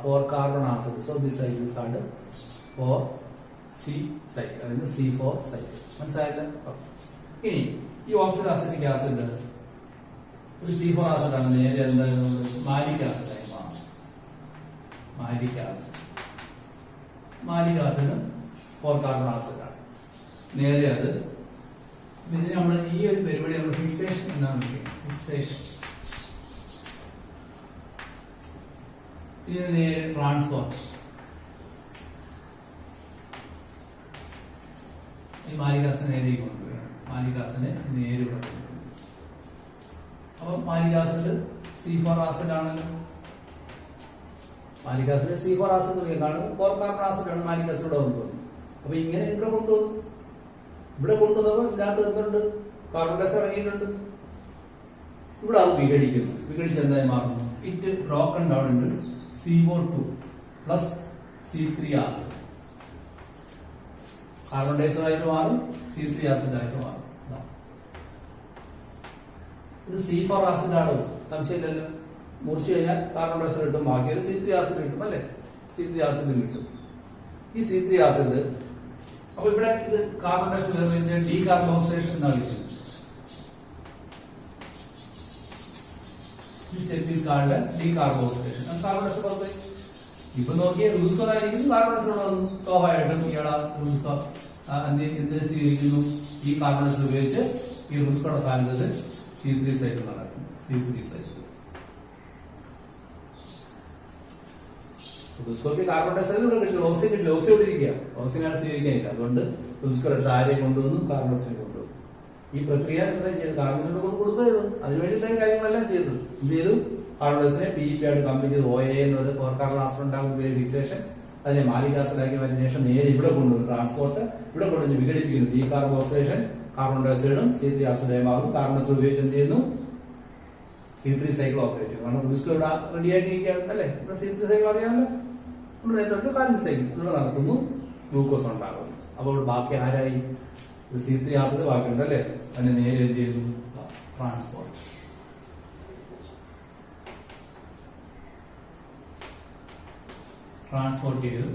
4-carbon acid. So this cycle is called 4C cycle അല്ലെങ്കിൽ C4 സൈക്കിൾ. മനസ്സിലായില്ല? ഇനി ഈ ഓക്സലോ അസെറ്റിക് ആസിഡ് ഒരു C4 ആസിഡ് ആണ്. നേരെ എന്താണ് മാലിക് ആസിഡായി മാറും. മാലിക് ആസിഡ് 4-carbon ആസിഡ് ആണ്. നേരെ അത് ഇതിന് നമ്മൾ ഈ ഒരു പരിപാടി നമ്മൾ ഫിക്സേഷൻ എന്നാണ് വിളിക്കുന്നത്. ഫിക്സേഷൻ. ഇത് നേരെ ട്രാൻസ്പോർട്ട്. ഈ മാലിക് ആസിഡ് നേരെ കൊണ്ടുവരണം. മാലിക് ആസിഡ് നേരെ ഇവിടെ കൊണ്ടുവരണം. അപ്പൊ മാലിക് ആസിഡ് C4 ആസിഡ് ആണല്ലോ. മാലിക് ആസിഡ് C4 ആസിഡ് കാരണം 4-carbon ആസിഡ് ആണ് മാലിക് ആസിഡ് ഇവിടെ കൊണ്ടുവന്നത്. അപ്പൊ ഇങ്ങനെ ഇവിടെ കൊണ്ടുവന്നു. ഇവിടെ കൊണ്ടുവന്നപ്പോൾ ഇതിനകത്ത് എന്തുണ്ട്? കാർബൺ ഡൈ ഓക്സൈഡ് അടങ്ങിയിട്ടുണ്ട്. ഇവിടെ അത് വിഘടിക്കുന്നു. വിഘടിച്ച് എന്തായി മാറുന്നു? ഇറ്റ് ബ്രോക്കൺ ഡൗൺ ഉണ്ട് CO2 plus C3 acid. Carbon dioxide ആയിട്ട് മാറും, C3 ആസിഡ് ആയിട്ട് മാറും. ഇത് C4 ആസിഡ് ആണോ? സംശയമില്ലല്ലോ. മുറിച്ചു കഴിഞ്ഞാൽ കാർബൺ ഡൈ ഓക്സൈഡ് കിട്ടും, ബാക്കി ഒരു C3 ആസിഡ് കിട്ടും അല്ലെ? C3 ആസിഡ് കിട്ടും. ഈ C3 ആസിഡ് അപ്പൊ ഇവിടെ ഇത് കാർബൺ ഡൈ ഓക്സൈഡ് ഡീകാർബോക്സിലേഷൻ എന്നാണ് വിളിക്കുന്നത്. ഡീകാർബോക്സിലേഷൻ. കാർബൺ ഡൈ ഓക്സൈഡ് ഇപ്പൊ നോക്കിയാൽ റൂസ്കോതായിരിക്കും കാർബൺ ഡൈ ഓക്സൈഡ് വന്നു. സ്വാഭാവികമായിട്ടും ഇയാളെ റൂസ്കോ എന്ത് സ്വീകരിക്കുന്നു? ഈ കാർബൺ ഡൈ ഓക്സൈഡ് ഉപയോഗിച്ച് ഈ റൂസ്കോയുടെ സ്ഥാനത്ത് C3 സൈക്കിൾ നടക്കുന്നു. C3 cycle. റൂസ്കോയ്ക്ക് കാർബൺ ഡൈ ഓക്സൈഡ് ഇവിടെ കിട്ടും, ഓക്സിജൻ കിട്ടില്ല. ഓക്സിജൻ ഇവിടെ ഇരിക്കുക, ഓക്സിജനാണ് സ്വീകരിക്കാനില്ല. അതുകൊണ്ട് റൂസ്കോ എടുത്ത് ആരെ കൊണ്ടുവന്നു? കാർബൺ ഡൈ ഓക്സൈഡ് കൊണ്ടുവന്നു. ഈ പ്രക്രിയ എന്താ ചെയ്ത്? കാർബൺ ഡൈ ഓക്സൈഡ് കൊടുക്കരുത്. അതിനുവേണ്ടിയിട്ടുള്ള കാര്യങ്ങളെല്ലാം ചെയ്തു. എന്ത് ചെയ്തു? കാർബൺ ഡൈ ഓക്സൈഡിനെ PEP ആയിട്ട് കമ്പനി ചെയ്ത് OAA എന്നൊരു 4-carbon ആസിഡ് ഉണ്ടാകുന്ന ഫിക്സേഷൻ. അതിനെ മാലിക് ആസിഡാക്കി മാറ്റിയ ശേഷം നേരെ ഇവിടെ കൊണ്ടുവന്നു. ട്രാൻസ്പോർട്ട് ഇവിടെ കൊണ്ടുവന്ന് വിഘടിപ്പിക്കുന്നു. ഡീകാർബോക്സിലേഷൻ. കാർബൺ ഡൈ ഓക്സൈഡും C3 ആസിഡായി മാറും. കാർബൺ ഡൈ ഓക്സൈഡ് ഉപയോഗിച്ച് എന്ത് ചെയ്യുന്നു? C3 സൈക്കിൾ ഓപ്പറേറ്റ് ചെയ്യുന്നു. കാരണം റൂസ്കോ ഇവിടെ റെഡി ആയിട്ടിരിക്കുകയാണ് അല്ലേ? ഇവിടെ C3 സൈക്കിൾ അറിയാമല്ലോ. നമ്മൾ നേരത്തെ കാർബൺ സൈക്കിൾ ഇവിടെ നടത്തുന്നു, ഗ്ലൂക്കോസ് ഉണ്ടാകുന്നു. അപ്പോൾ ബാക്കി ആരായി? C3 ആസിഡ് ബാക്കിയുണ്ട് അല്ലേ? അതിനെ നേരെ എന്ത് ചെയ്യുന്നു? ട്രാൻസ്പോർട്ട്. ട്രാൻസ്പോർട്ട് ചെയ്ത്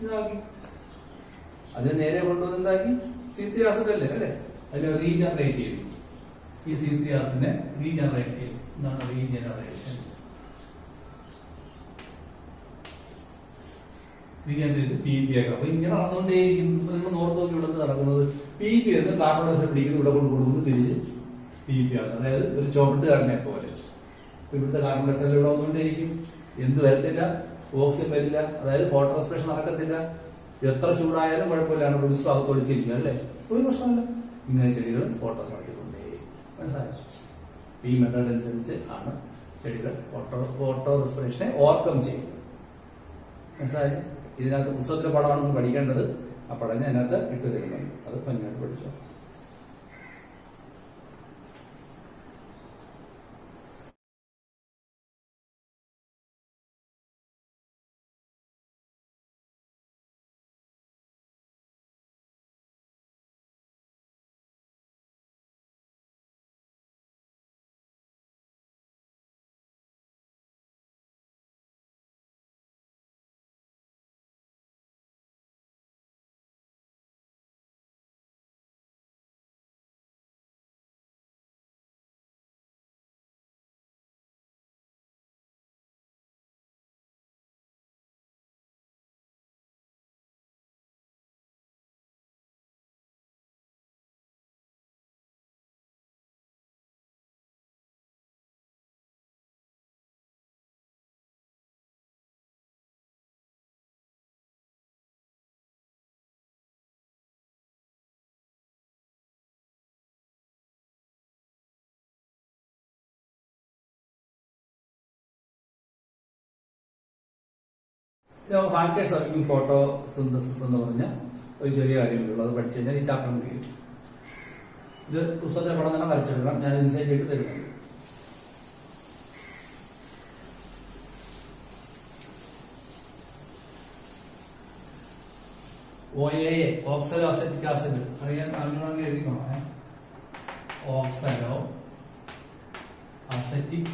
ഇതാക്കി. അതിനെ നേരെ കൊണ്ടുവന്ന് എന്താക്കി? C3 ആസിഡ് അല്ലേ അല്ലെ? അതിനെ റീജനറേറ്റ് ചെയ്തു. ഈ C3 ആസിഡിനെ റീജനറേറ്റ് ചെയ്തു. എന്താണ് റീജനറേഷൻ? PEP ആക്കാം. അപ്പൊ ഇങ്ങനെ നടന്നുകൊണ്ടേയിരിക്കും. നിങ്ങൾ നോർത്ത് നോക്കി ഇവിടെ നടക്കുന്നത് PEP എന്ന് കാർബൺ ഡൈ ഓക്സൈഡ് പിടിക്കുന്നു, ഇവിടെ കൊണ്ട് കൊടുക്കുന്നു, തിരിച്ച് PEP ആകും. അതായത് ഒരു ചോപ്പിട്ടുകാരനെ പോലെ. ഇവിടുത്തെ കാർബൺ ഡൈ ഓക്സൈഡ് ഇവിടെ വന്നുകൊണ്ടേയിരിക്കും. എന്ത് വരത്തില്ല? ഓക്സിജൻ വരില്ല. അതായത് ഫോട്ടോ റെസ്പിറേഷൻ നടക്കത്തില്ല. എത്ര ചൂടായാലും കുഴപ്പമില്ല. റൂസ്കോ അകത്ത് ഒളിച്ചിരിക്കുക അല്ലേ? ഒരു പ്രശ്നമല്ല. ഇങ്ങനെ ചെടികൾ ഫോട്ടോസ് നടത്തിക്കൊണ്ടേയിരിക്കും. മനസ്സിലായോ? ഈ മെത്തേഡ് അനുസരിച്ച് ആണ് ചെടികൾ ഫോട്ടോ റെസ്പിറേഷനെ ഓവർകം ചെയ്യുന്നത്. മനസ്സിലായില്ലേ? ഇതിനകത്ത് പുസ്തകത്തിലെ പടമാണെന്ന് പഠിക്കേണ്ടത്. ആ പടം ഞാൻ അതിനകത്ത് ഇട്ട് തരുന്നുണ്ട്. അത് ഭംഗിയായിട്ട് പഠിച്ചോ. ഹാക്കേഴ്സ് വർക്കിംഗ് ഫോട്ടോ സിന്തസിസ് എന്ന് പറഞ്ഞ ഒരു ചെറിയ കാര്യമുള്ളൂ. അത് പഠിച്ചു കഴിഞ്ഞാൽ ഈ ചാപ്റ്റർ തീരും. ഇത് പുസ്തകത്തെ പടം തന്നെ വരച്ചെടുക്കണം. ഞാൻ ഇൻസൈറ്റ് ആയിട്ട് തരുന്നുണ്ട്. OAA ഓക്സലോ അസറ്റിക് ആസിഡ് അറിയാൻ അറിയണമെങ്കിൽ എഴുതിക്കോണേ. ഓക്സലോ അസറ്റിക്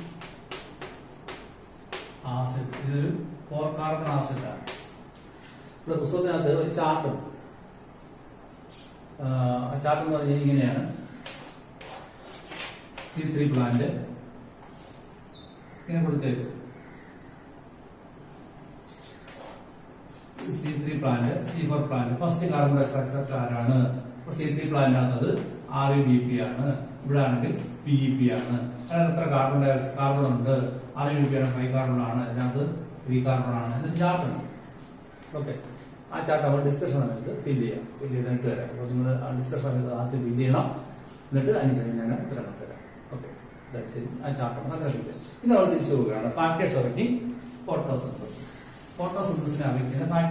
ആസിഡ് ഇതൊരു 4 കാർബൺ ആസിഡാണ്. ഇവിടെ പുസ്തകത്തിനകത്ത് ഒരു ചാർട്ടുണ്ട്. ആ ചാർട്ട് എന്ന് പറഞ്ഞാൽ ഇങ്ങനെയാണ്. C3 പ്ലാന്റ് ഇങ്ങനെ കൊടുത്തേക്ക്. C3 plant, C4 plant, first carbon ഡൈ സ്ട്രക്ചർ ആരാണ്? C3 പ്ലാന്റ് ആണത് RUBP ആണ്. ഇവിടെ ആണെങ്കിൽ PEP ആണ്. അതിനകത്ത് എത്ര കാർബൺ ഉണ്ട്? RUBP ആണ് 5 കാർബൺ ആണ്, ഇതിനകത്ത് 3 കാർബൺ ആണ്. ഇതിന് ചാർട്ട് ഉണ്ട്. ഓക്കെ, ആ ചാർട്ട് നമ്മൾ ഡിസ്കഷൻ സമയത്ത് ഫില്ല് ചെയ്യാം. ഫില്ല് ചെയ്തിട്ട് വരാം. അപ്പോൾ നിങ്ങൾ ആ ഡിസ്കഷൻ സമയത്ത് ആദ്യം ഫില്ല് ചെയ്യണം. എന്നിട്ട് അനുസരിച്ച് ഞാൻ ഉത്തരം തരാം. ഓക്കെ, ശരി. ആ ചാർട്ട് നമ്മൾ ഇത് നമ്മൾ തിരിച്ചു പോവുകയാണ്. Factors affecting photosynthesis. ഫോട്ടോസിന്തസിനെ അഫക്റ്റ്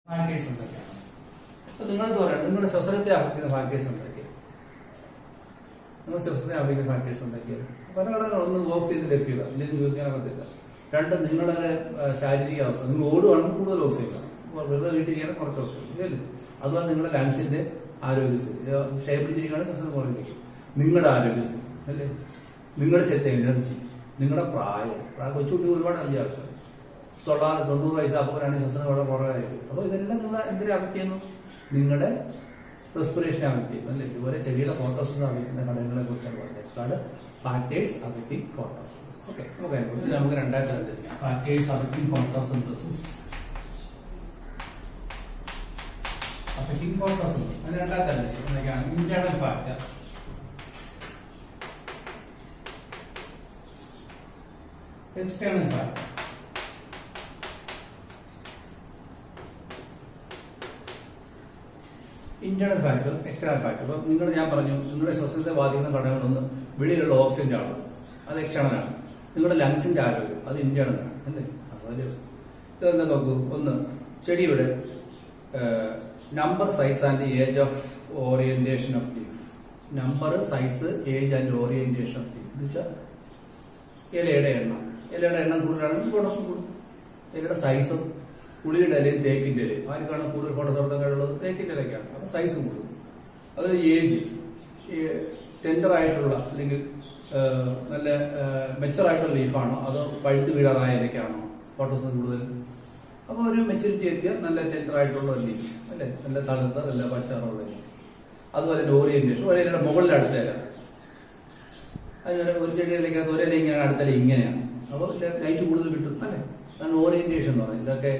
ഫാക്ടേഴ്സ് എന്തൊക്കെയാണ്? അപ്പൊ നിങ്ങൾക്ക് പറയാം, നിങ്ങളുടെ ശ്വസനത്തെ അഫക്റ്റുന്ന ഫാക്ടേഴ്സ് എന്തൊക്കെയാണ്? നിങ്ങൾ ശ്വസനത്തെ അഫക്റ്റുന്ന ഫാക്ടേഴ്സ് എന്തൊക്കെയാണ്? പല ഘടകങ്ങൾ. ഒന്ന് ഓക്സിജൻ ലഭ്യത, ഇല്ലെങ്കിൽ ചോദിക്കാൻ പറ്റില്ല. രണ്ട്, നിങ്ങളുടെ ശാരീരിക അവസ്ഥ. നിങ്ങൾ ഓടുവാണെങ്കിൽ കൂടുതൽ ഓക്സിജൻ വേണം, വെറുതെ വീട്ടിരിക്കുകയാണെങ്കിൽ കുറച്ച് ഓക്സിജൻ ഇല്ലേ. അതുപോലെ നിങ്ങളുടെ ലങ്സിന്റെ ആരോഗ്യസ്ഥിതി ക്ഷയം പിടിച്ചിരിക്കുകയാണെങ്കിൽ ശ്വസനം കുറഞ്ഞിരിക്കും. നിങ്ങളുടെ ആരോഗ്യസ്ഥിതി അല്ലേ, നിങ്ങളുടെ ശരീരത്തെ എനർജി, നിങ്ങളുടെ പ്രായം. കൊച്ചുകുട്ടി ഒരുപാട് എനർജി ആവശ്യമാണ്. 90 വയസ്സ് അപ്പോഴാണ് ശ്വസനം വളരെ കുറവായിരിക്കും. അപ്പോൾ ഇതെല്ലാം നിങ്ങൾ എന്തിനെ അഫക്റ്റ് ചെയ്യുന്നു? നിങ്ങളുടെ റെസ്പിറേഷനെ അഫക്റ്റ് ചെയ്യുന്നു അല്ലേ. ഇതുപോലെ ചെടിയുടെ ഫോട്ടോസിന്തസിസ് അഫക്റ്റ് ഘടകങ്ങളെ കുറിച്ചാണ് പറഞ്ഞത്. Factors affecting photosynthesis. ഓക്കെ, നമുക്ക് അതിനെക്കുറിച്ച് നമുക്ക് രണ്ടായിട്ട് തരത്തിരിക്കാം. Factors affecting photosynthesis, affecting photosynthesis. അതിന് രണ്ടായിട്ട് തരത്തിരിക്കും. എന്തൊക്കെയാണ്? Internal factor, external factor. Internal factor, external factor. അപ്പൊ നിങ്ങൾ ഞാൻ പറഞ്ഞു, നിങ്ങളുടെ ശ്വസനത്തെ ബാധിക്കുന്ന ഘടകങ്ങളൊന്ന് വെളിയിലുള്ള ഓക്സിജന്റെ അളവ്, അത് എക്സ്റ്റേണൽ ആണ്. നിങ്ങളുടെ ലങ്സിന്റെ ആരോഗ്യം, അത് ഇന്റേണൽ ആണ് അല്ലേ. അതുപോലെ ഇതെന്താ നോക്കൂ. ഒന്ന്, ചെടിയുടെ number, size and age of orientation of leaf. Number, size, age and orientation of leaf എന്ന് വെച്ചാൽ ഇലയുടെ എണ്ണം. ഇലയുടെ എണ്ണം കൂടുതലാണെങ്കിൽ ഫോട്ടോസ് കൂടും. ഇലയുടെ സൈസും, പുളിയുടെ ഇലയും തേക്കിന്റെ ഇലയും ആർക്കാണ് കൂടുതൽ ഫോട്ടോസ് കഴിയുള്ളത്? തേക്കിന്റെ ഇലയ്ക്കാണ്. അപ്പൊ സൈസ് കൂടും. അതൊരു ഏജ്, ടെൻഡർ ആയിട്ടുള്ള അല്ലെങ്കിൽ നല്ല മെച്ചർ ആയിട്ടുള്ള ലീഫാണോ അതോ പഴുത്ത് വീഴാറായ ഇലയ്ക്കാണോ ഫോട്ടോസ് കൂടുതൽ? അപ്പൊ ഒരു മെച്ചൂരിറ്റി എത്തിയ നല്ല ടെൻഡർ ആയിട്ടുള്ള ലീഫ് അല്ലെ, നല്ല തളുത്ത നല്ല പച്ചാറുള്ള ലീഫ്. അതുപോലെ ഓറിയന്റേഷൻ, ഒരേലയുടെ മുകളിൽ അടുത്ത ഇല. അതുപോലെ ഒരു ചെടിയിലേക്ക് ഒരേല ഇങ്ങനെ അടുത്ത ഇങ്ങനെയാണ്. അപ്പോൾ ലൈറ്റ് കൂടുതൽ കിട്ടും അല്ലെ. അതാണ് ഓറിയന്റേഷൻ എന്ന് പറയുന്നത്. ഇതൊക്കെ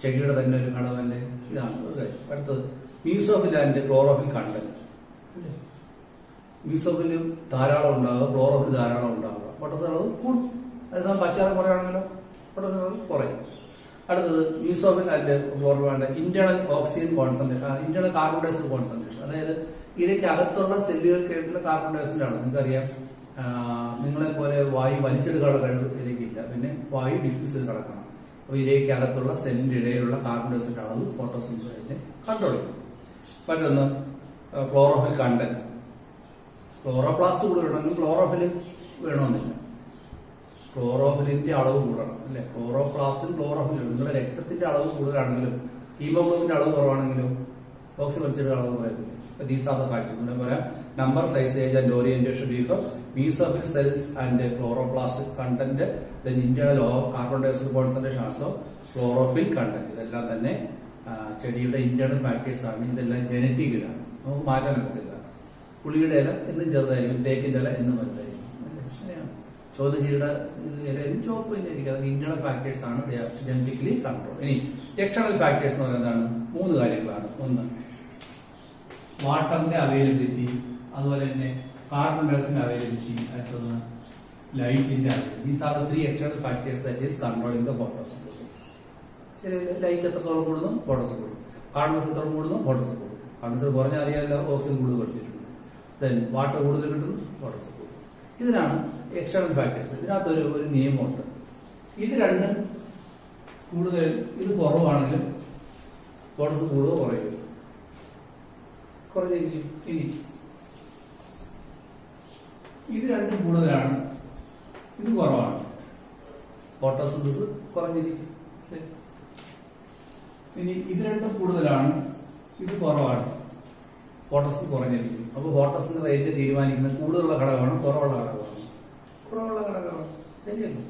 ചെടിയുടെ തന്നെ ഒരു ഘടകമല്ലേ. ഇതാണ് ഒരു കാര്യം. അടുത്തത് മ്യൂസോഫിൽ ആൻഡ് ക്ലോറോഫിൽ കണ്ടന്റ്. മ്യൂസോഫിൽ ധാരാളം ഉണ്ടാകുക, ക്ലോറോഫിൽ ധാരാളം ഉണ്ടാകുക. ഫോട്ടോസ് അളവ് കൂടും. അതേസമയം പച്ചാറ കുറയാണെങ്കിലോ ഫോട്ടോസ് അളവ് കുറയും. അടുത്തത് mesophyll and chlorophyll and internal oxygen concentration, internal carbon dioxide concentration. അതായത് ഇതിലേക്ക് അകത്തുള്ള സെല്ലുകൾക്കായിട്ടുള്ള കാർബൺ ഡയോക്സൈഡ് ആണ്. നിങ്ങൾക്കറിയാം, നിങ്ങളെ പോലെ വായു വലിച്ചെടുക്കാനുള്ള കഴിവ് ഇതിലേക്കില്ല. പിന്നെ വായു ഡിഫ്യൂസ് ചെയ്ത് കിടക്കണം. അപ്പോൾ ഇതിലേക്ക് അകത്തുള്ള സെല്ലിന്റെ ഇടയിലുള്ള കാർബൺ ഡയോക്സൈഡ് അളവ് ഫോട്ടോസിന്തസിസിനെ കൺട്രോൾ ചെയ്യും. മറ്റൊന്ന് ക്ലോറോഫിൽ കണ്ടന്റ്. ക്ലോറോപ്ലാസ്റ്റ് കൂടുതലുണ്ടെങ്കിൽ ക്ലോറോഫിൽ വേണമെന്നില്ല. ക്ലോറോഫിലിന്റെ അളവ് കൂടണം അല്ലെ. ക്ലോറോപ്ലാസ്റ്റും ക്ലോറോഫിലും നിങ്ങളുടെ രക്തത്തിന്റെ അളവ് കൂടുതലാണെങ്കിലും ഹീമോഗ്ലോബിന്റെ അളവ് കുറവാണെങ്കിലും ഓക്സിജൻ വലിച്ചെടുക്കുന്ന അളവ് കുറയത്തില്ല. These are the factors. എന്താ പറയാ? Number, size, age and orientation leaf, mesophyll cells and chloroplast content, then internal carbon dioxide concentration, also chlorophyll content. ഇതെല്ലാം തന്നെ ചെടിയുടെ ഇന്റേണൽ ഫാക്ടേഴ്സ് ആണ്. ഇതെല്ലാം ജനറ്റിക്കലാണ്, നമുക്ക് മാറ്റാൻ പറ്റില്ല. പുളിയുടെ ഇല എന്നും ചെറുതായിരിക്കും, തേക്കിന്റെ ഇല എന്നും വലുതായിരിക്കും. അങ്ങനെയാണ്. ചോദ്യചീയുടെ ഇലയിലും ചുവപ്പ് തന്നെ ആയിരിക്കും. അതൊക്കെ ഇന്റേണൽ ഫാക്ടേഴ്സ് ആണ്, ജനറ്റിക്കലി കൺട്രോൾ. ഇനി എക്സ്റ്റേണൽ ഫാക്ടേഴ്സ് എന്ന് പറയുന്നത് എന്താണ്? 3 കാര്യങ്ങളാണ്. ഒന്ന്, വാട്ടറിന്റെ അവൈലബിലിറ്റി, അതുപോലെ തന്നെ കാർബൺ ഡയോക്സൈഡിന്റെ അവൈലബിലിറ്റി, അടുത്തൊന്ന് ലൈറ്റിന്റെ availability. These are the 3 external factors that is controlling the photosynthesis. ശരി, ലൈറ്റ് എത്രത്തോളം കൂടുന്നു ഫോട്ടോസ് കൂടും. കാർബൺ ഡയോക്സൈഡ് എത്രത്തോളം കൂടുന്നു ഫോട്ടോസ് കൂടും. കാർബൺ ഡയോക്സൈഡ് കുറഞ്ഞാൽ അറിയാമല്ലോ, ഓക്സിജൻ കൂടുതൽ പഠിച്ചിട്ടുണ്ട്. ദെൻ വാട്ടർ കൂടുതൽ കിട്ടുന്നു, ഫോട്ടോസ് കൂടും. ഇതിനാണ് എക്സ്റ്റേണൽ ഫാക്ടേഴ്സ്. ഇതിനകത്ത് ഒരു നിയമമുണ്ട്. ഇത് രണ്ടും കൂടുതൽ, ഇത് കുറവാണെങ്കിലും ഫോട്ടോസ് കൂടുകയോ കുറയുകയോ കുറഞ്ഞിരിക്കും. ഇനി ഇത് രണ്ടും കൂടുതലാണ്, ഇത് കുറവാണ്, ഫോട്ടോസിന്തസിസ് കുറഞ്ഞിരിക്കും. ഇനി ഇത് രണ്ടും കൂടുതലാണ്, ഇത് കുറവാണ്, ഫോട്ടോസിസ് കുറഞ്ഞിരിക്കും. അപ്പോൾ ഫോട്ടോസിന്റെ റേറ്റ് തീരുമാനിക്കുന്നത് കൂടുതലുള്ള ഘടകമാണ് കുറവുള്ള ഘടകമാണ്? കുറവുള്ള ഘടകമാണ്. ശരിയല്ലേ?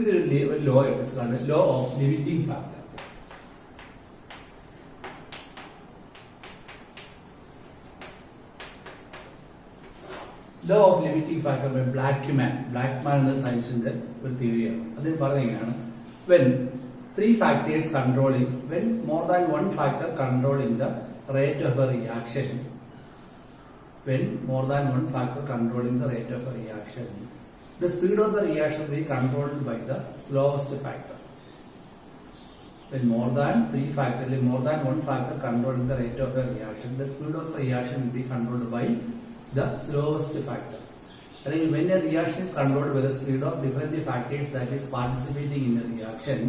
ഇതൊരു ലോ ആണ്, law of limiting factor. Law of limiting factor by Blackman എന്ന സയൻസിന്റെ ഒരു തിയറിയാണ്. അതിൽ പറഞ്ഞിങ്ങനെയാണ്, when three factors controlling, when more than one factor controlling the rate of a reaction, when more than one factor controlling the rate of a reaction, the speed of the reaction will be controlled by the slowest factor. When more than one factor controlling the rate of the reaction, the speed of the reaction will be controlled by the slowest factor. And when a reaction is controlled by the speed of different factors that is participating in the reaction,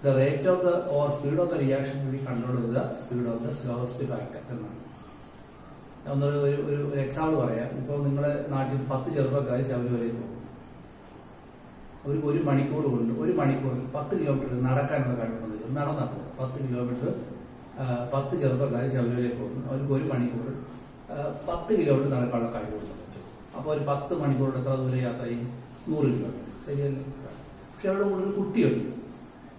the rate of the or speed of the reaction will be controlled by the speed of the slowest factor. ഒരു example പറയാം. ഇപ്പോൾ നിങ്ങളുടെ നാട്ടിൽ 10 ചെറുപ്പക്കാർ ശബരിമലയിൽ പോകും. അവർക്ക് 1 മണിക്കൂർ കൊണ്ട് 10 കിലോമീറ്റർ നടക്കാനുള്ള കഴിവുണ്ട്. നടന്നാൽ 10 കിലോമീറ്റർ 10 ചെറുപ്പക്കാർ ശബരിമലയിൽ പോകുന്നു. അവർക്ക് 1 മണിക്കൂർ 10 കിലോമീറ്റർ നടക്കാനുള്ള കഴിവുണ്ട്. അപ്പോൾ ഒരു 10 മണിക്കൂർ എത്ര ദൂരം യാത്ര ചെയ്യും? 100 കിലോമീറ്റർ. ശരിയല്ലേ? പക്ഷെ അവിടെ കൂടെ ഒരു കുട്ടിയുണ്ട്.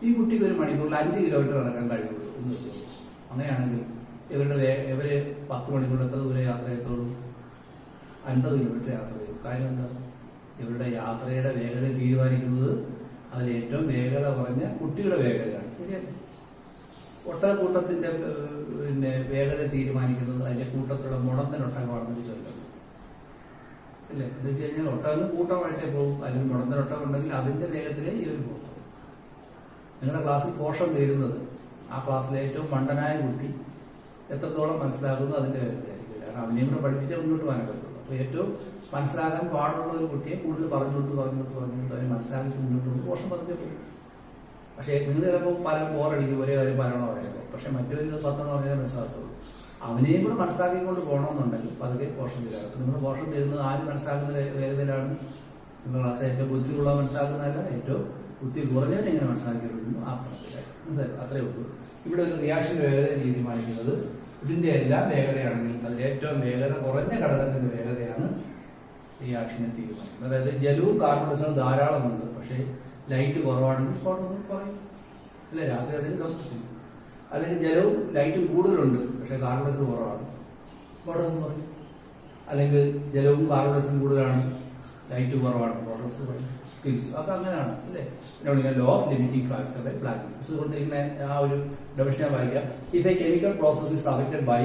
ഈ കുട്ടിക്ക് 1 മണിക്കൂറിൽ 5 കിലോമീറ്റർ നടക്കാൻ കഴിവുള്ളൂ എന്ന് വെച്ചു. അങ്ങനെയാണെങ്കിൽ ഇവര് 10 മണിക്കൂർ എത്ര ദൂരം യാത്ര ചെയ്യത്തുള്ളൂ? 50 കിലോമീറ്റർ യാത്ര ചെയ്യും. കാര്യം എന്താ? ഇവരുടെ യാത്രയുടെ വേഗത തീരുമാനിക്കുന്നത് അതിൽ ഏറ്റവും വേഗത കുറഞ്ഞ കുട്ടിയുടെ വേഗതയാണ്. ശരിയല്ലേ? ഒട്ടകൂട്ടത്തിന്റെ വേഗത തീരുമാനിക്കുന്നത് അതിന്റെ കൂട്ടത്തിലുള്ള മുടന്തനൊട്ടകമാണെന്നൊരു ചൊല്ലുന്നു. അല്ലേ? എന്ന് വെച്ച് കഴിഞ്ഞാൽ ഒട്ടകം കൂട്ടമായിട്ടേ പോകും. അല്ലെങ്കിൽ മുടന്തനൊട്ടകം ഉണ്ടെങ്കിൽ അതിന്റെ വേഗത്തിലേ ഇവർ പോകും. നിങ്ങളുടെ ക്ലാസ്സിൽ പോഷൻ തീരുന്നത് ആ ക്ലാസ്സിലെ ഏറ്റവും മണ്ടനായ കുട്ടി എത്രത്തോളം മനസ്സിലാക്കുന്നു അതിന്റെ വേഗത്തിലായിരിക്കും. കാരണം അവനെയും കൂടെ പഠിപ്പിച്ചാൽ മുന്നോട്ട് പോകാൻ പറ്റുള്ളൂ. അപ്പോൾ ഏറ്റവും മനസ്സിലാക്കാൻ പാടുള്ള ഒരു കുട്ടിയെ കൂടുതൽ പറഞ്ഞു കൊടുത്ത് അതിനെ മനസ്സിലാക്കി മുന്നോട്ട് പോകും. പോഷൻ പതുക്കെ പോകും. പക്ഷേ നിങ്ങൾ ചിലപ്പോൾ പല ബോറടിക്കും ഒരേ കാര്യം പറയണോ പറയുമ്പോൾ. പക്ഷെ മറ്റൊരു 10 പറഞ്ഞാൽ മനസ്സിലാക്കുള്ളൂ. അവനെയും കൂടെ മനസ്സിലാക്കിക്കൊണ്ട് പോകണമെന്നുണ്ടെങ്കിൽ പതുക്കെ പോഷൻ തീരാറ്. നിങ്ങൾ പോഷൻ തരുന്നത് ആര് മനസ്സിലാക്കുന്ന വേഗതയിലാണ്? നിങ്ങൾ ക്ലാസ് ഏറ്റവും ബുദ്ധിയുള്ള മനസ്സിലാക്കുന്നതല്ല, ഏറ്റവും ബുദ്ധി കുറഞ്ഞവരെ എങ്ങനെ മനസ്സിലാക്കിയിരുന്നു ആ പണത്തിലായി. മനസ്സിലായി? അത്രേ ഉള്ളൂ. ഇവിടെ ഒരു റിയാക്ഷൻ വേഗത തീരുമാനിക്കുന്നത് ഇതിന്റെ എല്ലാം വേഗതയാണെങ്കിൽ അതിൽ ഏറ്റവും വേഗത കുറഞ്ഞ ഘടകത്തിന്റെ വേഗതയാണ് റിയാക്ഷനെ തീരുമാനിക്കുന്നത്. അതായത് ജലവും കാർബൺ ഡൈ ഓക്സൈഡും ധാരാളമുണ്ട്, പക്ഷേ ലൈറ്റ് കുറവാണെങ്കിൽ ഫോട്ടോസിസ് കുറയും. അല്ലെ? രാത്രി അതിന് സംഭവിക്കും. അല്ലെങ്കിൽ ജലവും ലൈറ്റും കൂടുതലുണ്ട്, പക്ഷെ കാർബൺ ഡൈ ഓക്സൈഡ് കുറവാണ്, ഫോട്ടോസിസ് കുറയും. അല്ലെങ്കിൽ ജലവും കാർബൺ ഡൈ ഓക്സൈഡും കൂടുതലാണ്, ലൈറ്റ് കുറവാണ്, ഫോട്ടോസിസ് കുറയും. തിരിച്ചു അതൊക്കെ അങ്ങനെയാണ്. അല്ലേ? പിന്നെ law of limiting factor by പ്ലാങ്കിങ്. കൊടുത്തിരിക്കുന്ന ആ ഒരു ഡെഫിനിഷൻ വായിക്കാം. If a chemical process is affected by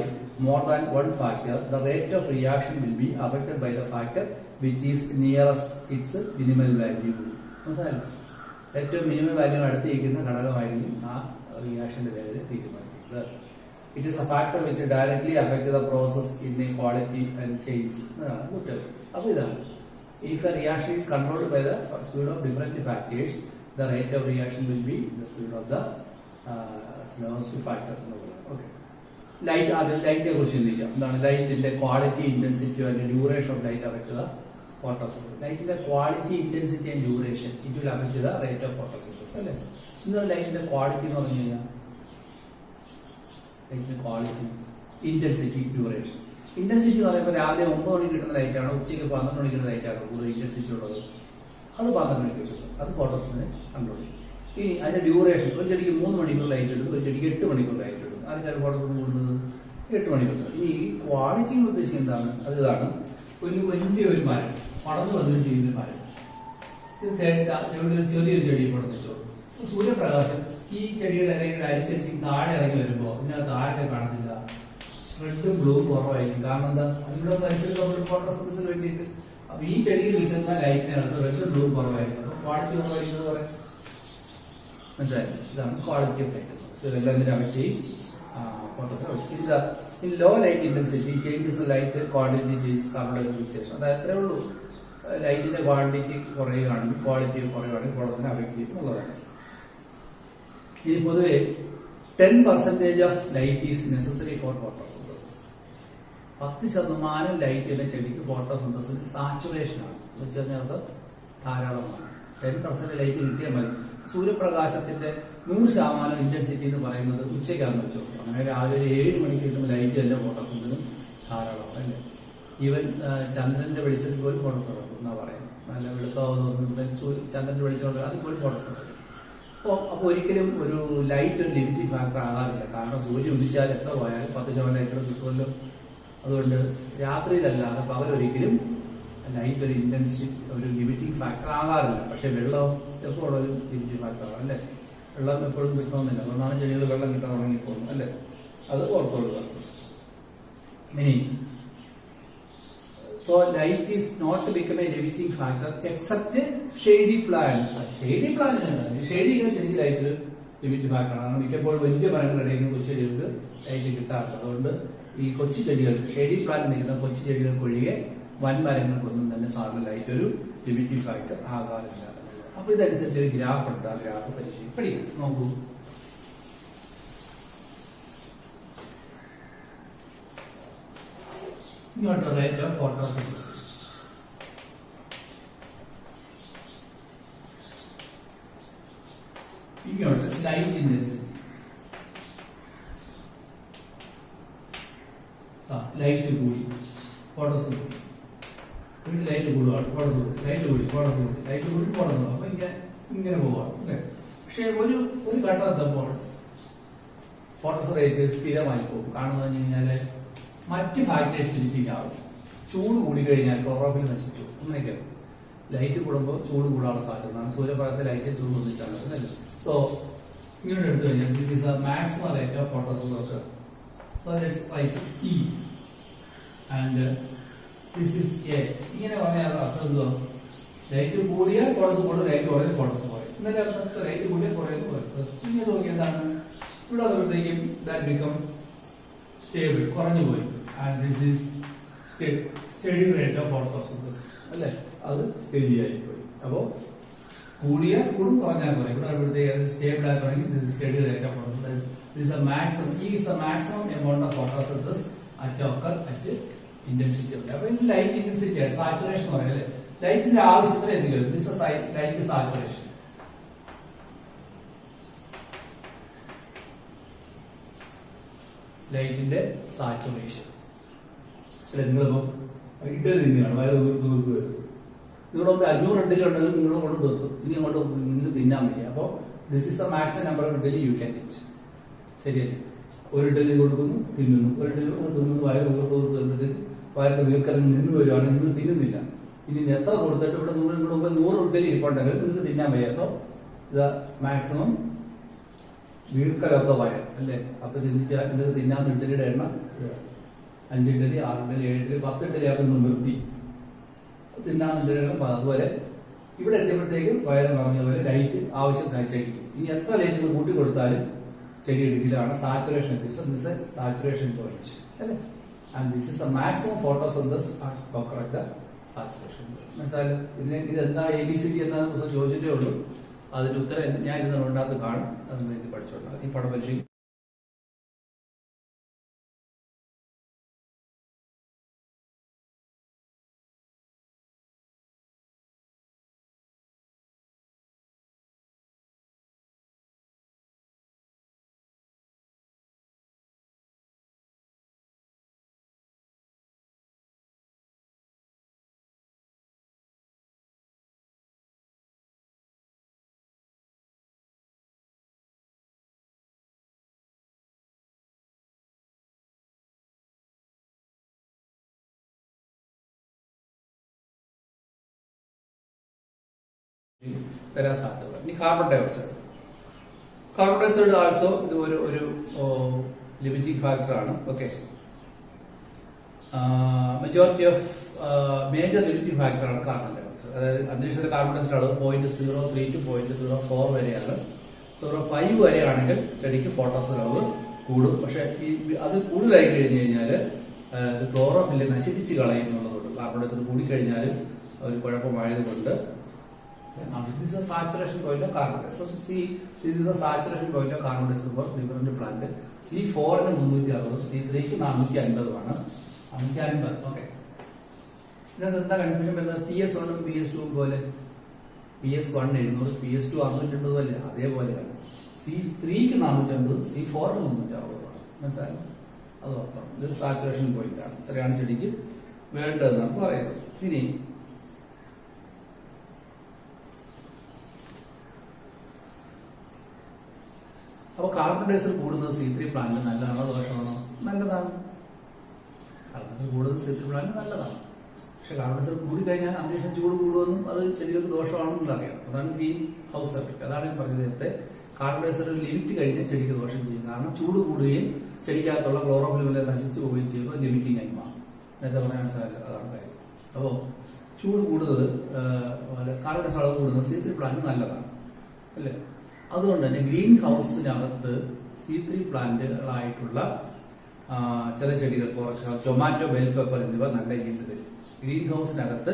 more than one factor, the rate of reaction will be affected by the factor which is nearest its minimal value. മനസ്സിലായല്ലോ? ഏറ്റവും minimum value അടുത്തിരിക്കുന്ന ഘടകമായിരിക്കും ആ റിയാക്ഷന്റെ വേഗത തീരുമാനിക്കുന്നത്. It is A factor which directly affect the process in A quality and change എന്നാണ് കുറ്റം. അപ്പൊ ഇതാണ്, if a reaction is controlled by the speed of different factors, the rate of reaction will be the speed of the slowest factor. Okay. Light, ലൈറ്റിനെ കുറിച്ച് ചിന്തിക്കാം. എന്താണ് ലൈറ്റിന്റെ quality, intensity and duration of light affect the photosynthesis. ലൈറ്റിന്റെ quality, intensity and duration it will affect the rate of photosynthesis. അല്ലേ? എന്താണ് ലൈറ്റിന്റെ quality എന്ന് പറഞ്ഞു കഴിഞ്ഞാൽ? ലൈറ്റിന്റെ ക്വാളിറ്റി, ഇന്റൻസിറ്റി, ഡ്യൂറേഷൻ. ഇന്റൻസിറ്റി എന്ന് പറയുമ്പോൾ രാവിലെ 9 മണിക്ക് കിട്ടുന്ന ലൈറ്റാണോ ഉച്ചയ്ക്ക് 12 മണിക്ക് കിട്ടുന്ന ലൈറ്റാണോ കൂടുതൽ ഇന്റൻസിറ്റി ഉള്ളത്? അത് 12 മണിക്ക് കിട്ടും. അത് ഫോട്ടോസിനെ കൺട്രോൾ ചെയ്യും. ഇനി അതിന്റെ ഡ്യൂറേഷൻ, ഒരു ചെടിക്ക് 3 മണിക്കൂർ ലൈറ്റ് എടുക്കും, ഒരു ചെടിക്ക് 8 മണിക്കൂർ ലൈറ്റ് എടുക്കും. അതിന്റെ ഫോട്ടോസ് കൂടുന്നത് 8 മണിക്കൂർ. ഇനി ഈ ക്വാളിറ്റി എന്ന് ഉദ്ദേശിക്കുന്നത് എന്താണ്? അത് ഇതാണ്, വലിയൊരു മരം പടർന്നു വന്നൊരു ചെയ്യുന്ന മരം. ഇത് ചെറിയൊരു ചെടി പടർന്നിച്ചോ, സൂര്യപ്രകാശം ഈ ചെടിയുടെ അല്ലെങ്കിൽ അനുസരിച്ച് താഴെ ഇറങ്ങി വരുമ്പോൾ ഇതിനകത്ത് താഴെ കാണത്തില്ല, റെഡും ബ്ലൂ കുറവായിരിക്കും. കാരണം എന്താ? അതിലൂടെ പരിസരത്ത് ഫോട്ടോസിന്തസിന് വേണ്ടിയിട്ട്. അപ്പൊ ഈ ചെടിയിൽ കിട്ടുന്ന ലൈറ്റിനകത്ത് റെഡും ബ്ലൂ കുറവായിരിക്കും. അപ്പൊ ക്വാളിറ്റി കുറവായിരിക്കുന്നത് പറയാം. മനസ്സിലായില്ലേ? ഇതാണ് ക്വാളിറ്റി ഓഫ് ലൈറ്റ്. ഇതെല്ലാം പറ്റി photos. In low light intensity changes the light quantity changes carbon dioxide fixation. അത് അത്രേ ഉള്ളൂ. ലൈറ്റിന്റെ ക്വാണ്ടിറ്റി കുറയുകയാണെങ്കിൽ ക്വാളിറ്റി കുറയുകയാണെങ്കിൽ ഫോട്ടോസിനെ അഫക്ട് ചെയ്യും എന്നുള്ളതാണ്. ഇനി പൊതുവെ 10% of light is necessary four photosynthesis. 10% ലൈറ്റിന്റെ ചെടിക്ക് ഫോട്ടോസിന്തസിസ് സാച്ചുറേഷൻ ആണ് എന്ന് വെച്ച് കഴിഞ്ഞാൽ അത് ധാരാളമാണ്. 10% ലൈറ്റ് കിട്ടിയാൽ മതി. സൂര്യപ്രകാശത്തിന്റെ 100% ഇന്റൻസിറ്റി എന്ന് പറയുന്നത് ഉച്ചയ്ക്കാണെന്ന് വെച്ചോ. അങ്ങനെ രാവിലെ 7 മണിക്ക് കിട്ടുന്ന ലൈറ്റ് തന്നെ ഫോട്ടോസിന്തസിന് ധാരാളമാണ് അല്ലേ. ഈവൻ ചന്ദ്രന്റെ വെളിച്ചത്തിൽ പോലും ഫോട്ടോസ് നടക്കും എന്നാ പറയുന്നത്. നല്ല വെളിച്ചമാവുന്ന ചന്ദ്രന്റെ വെളിച്ചമുണ്ട് അതുപോലും ഫോട്ടോസ് നടക്കും. അപ്പോൾ ഒരിക്കലും ഒരു ലൈറ്റ് ഒരു ലിമിറ്റിംഗ് ഫാക്ടർ ആകാറില്ല. കാരണം സൂര്യൻ ഉദിച്ചാൽ എത്ര പോയാലും 10% ലൈറ്റ് കിട്ടുമല്ലോ. അതുകൊണ്ട് രാത്രിയിലല്ലാതെ പകലൊരിക്കലും ലൈറ്റ് ഒരു ഇന്റൻസിറ്റി ഒരു ലിമിറ്റിംഗ് ഫാക്ടർ ആകാറില്ല. പക്ഷെ വെള്ളം എപ്പോഴും ഒരു ലിമിറ്റിംഗ് ഫാക്ടർ ആണ് അല്ലേ. വെള്ളം എപ്പോഴും കിട്ടണമെന്നില്ല. അതുകൊണ്ടാണ് ചെടികൾ വെള്ളം കിട്ടാൻ തുടങ്ങിപ്പോകുന്നത് അല്ലേ. അത് ഓർത്തോളുക. ഇനി so light is not to become a limiting factor except shady plants. Shady plants ചെടിക്ക് ലൈറ്റ് ലിമിറ്റ് ഫാക്ടർ ആണ്. മിക്കപ്പോഴും വലിയ മരങ്ങളിടയിൽ നിന്ന് കൊച്ചു ചെടികൾക്ക് ലൈറ്റ് കിട്ടാറുണ്ട്. അതുകൊണ്ട് ഈ കൊച്ചു ചെടികൾക്ക് ഷെയ്ഡി പ്ലാന്റ് നിൽക്കുന്ന കൊച്ചു ചെടികൾക്ക് ഒഴികെ വൻ മരങ്ങൾക്കൊന്നും തന്നെ സാറിന് ലൈറ്റ് ഒരു ലിമിറ്റിംഗ് ഫാക്ടർ ആകാറില്ല. അപ്പൊ ഇതനുസരിച്ച് ഒരു ഗ്രാഫ് ഉണ്ട്. ആ ഗ്രാഫ് പഠിക്കും നോക്കൂ. ഇങ്ങോട്ട് റേറ്റ് ഓഫ് ഫോട്ടോസിന്തസിസ്. ഇങ്ങോട്ട് ലൈറ്റ് ഇന്റൻസിറ്റി. ലൈറ്റ് കൂടി ഫോട്ടോസിന്തസിസ്. ലൈറ്റ് കൂടുകയാണ് ഫോട്ടോസിന്തസിസ്. ലൈറ്റ് കൂടി ഫോട്ടോസിന്തസിസ്. ലൈറ്റ് കൂടി ഫോട്ടോസിന്തസിസ്. അപ്പൊ ഇങ്ങനെ പോവാണ് അല്ലേ. പക്ഷെ ഒരു ഘട്ടം എത്തുമ്പോൾ ഫോട്ടോസ് റേറ്റ് സ്ഥിരമായി പോകും. കാണുന്നത് കഴിഞ്ഞാല് മറ്റ് ഫാക്ടേഴ്സ് ലിമിറ്റിംഗ് ആവും. ചൂട് കൂടിക്കഴിഞ്ഞാൽ ക്ലോറോഫിൽ നശിച്ചു. അങ്ങനെയൊക്കെ ലൈറ്റ് കൂടുമ്പോൾ ചൂട് കൂടാനുള്ള സാധ്യതയാണ്. സൂര്യപ്രകാശ ലൈറ്റ് ചൂട് ഒന്നിച്ചാണ് അല്ലേ. സോ ഇങ്ങോട്ട് എടുത്തു കഴിഞ്ഞാൽ this is a maximum rate of photosynthesis. So let's write E and this is A. ഇങ്ങനെ പറഞ്ഞാൽ അർത്ഥം എന്തുവാ? ലൈറ്റ് കൂടിയാൽ ഫോട്ടോസ് കൂടും, ലൈറ്റ് കുറയും ഫോട്ടോസ് കുറയും. ഇന്നലെ ലൈറ്റ് കൂടിയാൽ കുറയും. ഇങ്ങനെ നോക്കി എന്താണ് ഇവിടെ വന്നപ്പോഴത്തേക്കും ദാറ്റ് ബിക്കം സ്റ്റേബിൾ, കുറഞ്ഞു പോയി. And this is study rate of photosynthesis അല്ലെ. അത് സ്റ്റഡി ആയി പോയി. അപ്പോ കൂടിയ കൂടും കുറഞ്ഞാൽ കുറയും. ഇവിടെ വരുമ്പോഴത്തേക്ക് സ്റ്റേബിൾ ആയി തുടങ്ങി study rate of photosynthesis. This is the maximum. E is the maximum amount of photosynthesis at occur at intensity. അപ്പൊ ഇത് ലൈറ്റ് ഇന്റൻസിറ്റി ആണ്. സാച്ചുറേഷൻ എന്ന് പറയുന്നത് ലൈറ്റിന്റെ ആവശ്യത്തിന് എന്തെങ്കിലും ദിസ് ഇസ് ലൈറ്റ് സാച്ചുറേഷൻ. ലൈറ്റിന്റെ സാച്ചുറേഷൻ. നിങ്ങളിപ്പോ ഇഡലി തിന്നുകയാണ്, വയറ് വീർപ്പ് വരും. നിങ്ങളൊക്കെ 500 ഇഡലി ഉണ്ടെങ്കിൽ നിങ്ങൾ കൊണ്ട് തീർത്തു. ഇനി അങ്ങോട്ട് നിങ്ങൾ തിന്നാൻ വയ്യ. അപ്പോ this is a maximum number of idli you can it. ശരിയല്ലേ. ഒരു ഇഡലി കൊടുക്കുന്നു, തിന്നുന്നു. ഒരു ഇഡലി തിന്നുന്നു, വയറ് വീർപ്പ് വയറിന്റെ വീർക്കലിൽ നിന്ന് വരുവാണ്. നിങ്ങൾ തിന്നുന്നില്ല. ഇനി എത്ര കൊടുത്തിട്ട് ഇവിടെ 100 ഇഡലി ഇരിപ്പുണ്ടെങ്കിൽ നിങ്ങൾക്ക് തിന്നാൻ വയ്യ. സോ ഇത് മാക്സിമം വീർക്കലൊക്കെ വയർ അല്ലേ. അപ്പൊ ചിന്തിച്ചാൽ നിങ്ങൾക്ക് തിന്നാൻ ഇഡലിയുടെ എണ്ണം 5 ഇഡലി 6 ഇഡലി 7 ഇഡലി 10 ഇഡലി ആകുന്നു നിർത്തി തിന്നാൻ ഇഡലിയുടെ എണ്ണം. അതുപോലെ ഇവിടെ എത്തിയപ്പോഴത്തേക്കും വയറ് പറഞ്ഞതുപോലെ ലൈറ്റ് ആവശ്യത്തിനായി ചെടിക്കും. ഇനി എത്ര ലൈറ്റ് കൂട്ടി കൊടുത്താലും ചെടി എടുക്കലാണ്. സാച്ചുറേഷൻ എത്തിച്ചു സാച്ചുറേഷൻ പോയിന്റ് അല്ലേ. And this is a maximum photosynthesis occur at the saturation. മനസ്സിലായാലും ഇതെന്താ ABCD എന്നാണ് ചോദിച്ചിട്ടേ ഉള്ളൂ. അതിന്റെ ഉത്തരം ഞാൻ ഇന്ന് ഉണ്ടാകുന്നത് കാണും. അത് നിങ്ങൾക്ക് പഠിച്ചോളാം. ഈ പടം പറ്റി വരാൻ സാധ്യത. ഇനി carbon dioxide. Carbon dioxide also ഇത് ഒരു ലിമിറ്റിംഗ് ഫാക്ടർ ആണ്. Okay. Majority of major limiting factor ആണ് കാർബൺ ഡയോക്സൈഡ്. അതായത് അന്തരീക്ഷത്തിലെ കാർബൺ ഡയോക്സൈഡ് അളവ് 0.03 to 0.04 വരെയാണ്. 0.5 വരെയാണെങ്കിൽ ചെടിക്ക് ഫോട്ടോസിന്റെ അളവ് കൂടും. പക്ഷെ അത് കൂടുതലായി കഴിഞ്ഞു കഴിഞ്ഞാൽ ക്ലോറോഫില്ല് നശിപ്പിച്ച് കളയും എന്നുള്ളതുകൊണ്ട് കാർബൺ ഡയോക്സൈഡ് കൂടിക്കഴിഞ്ഞാൽ ഒരു കുഴപ്പമായതുകൊണ്ട് this is the saturation point of carbon dioxide. So C, this is the saturation point of carbon dioxide for different plant. C4 ന് 360, C3 ക്ക് 450 ആണ്. 550. ഓക്കെ. ഇതിനകത്ത് എന്താ കൺഫ്യൂഷൻ വരുന്നത്? PS1 ഉം PS2 ഉം പോലെ PS1 700, PS2 650 അല്ലേ? അതേപോലെയാണ്. C3 ക്ക് 450, C4 ന് 360 ആണ്. മനസ്സിലായോ? അത് ഓർക്കണം. ഇതൊരു സാച്ചുറേഷൻ പോയിന്റ് ആണ്. ഇത്രയാണ് ചെടിക്ക് വേണ്ടതെന്നാണ് പറയുന്നത്. ഇനി അപ്പൊ കാർബൺ ഡയോക്സൈഡ് കൂടുന്നത് C3 പ്ലാന്റ് നല്ലതാണോ ദോഷമാണോ? നല്ലതാണ്. കാർബൺ ഡയോക്സൈഡ് കൂടുന്നത് C3 പ്ലാന്റ് നല്ലതാണ്. പക്ഷെ കാർബൺ ഡയോക്സൈഡ് കൂടിക്കഴിഞ്ഞാൽ അന്തരീക്ഷം ചൂട് കൂടുമെന്നും അത് ചെടികൾക്ക് ദോഷമാണെന്നുള്ള അറിയാം. അതാണ് ഗ്രീൻ ഹൗസ് എഫക്ട്. അതാണ് ഞാൻ പറഞ്ഞത് നേരത്തെ. കാർബൺ ഡയോക്സൈഡ് ഒരു ലിമിറ്റ് കഴിഞ്ഞാൽ ചെടിക്ക് ദോഷം ചെയ്യും. കാരണം ചൂട് കൂടുകയും ചെടിക്കകത്തുള്ള ക്ലോറോഫിൽ നശിച്ചു പോവുകയും ചെയ്യുമ്പോൾ ലിമിറ്റിംഗ് ആയി മാറും. നേരത്തെ പറയാൻ മനസ്സിലായില്ല, അതാണ് കാര്യം. അപ്പോൾ ചൂട് കൂടുന്നത് കാർബൺ ഡയോക്സൈഡ് അളവ് കൂടുന്നത് C3 പ്ലാന്റ് നല്ലതാണ് അല്ലേ? അതുകൊണ്ട് തന്നെ ഗ്രീൻ ഹൗസിനകത്ത് C3 പ്ലാന്റുകളായിട്ടുള്ള ചില ചെടികൾ, ടൊമാറ്റോ, ബെൽ പെപ്പർ എന്നിവ നല്ല ഈൽഡ് തരും. ഗ്രീൻ ഹൗസിനകത്ത്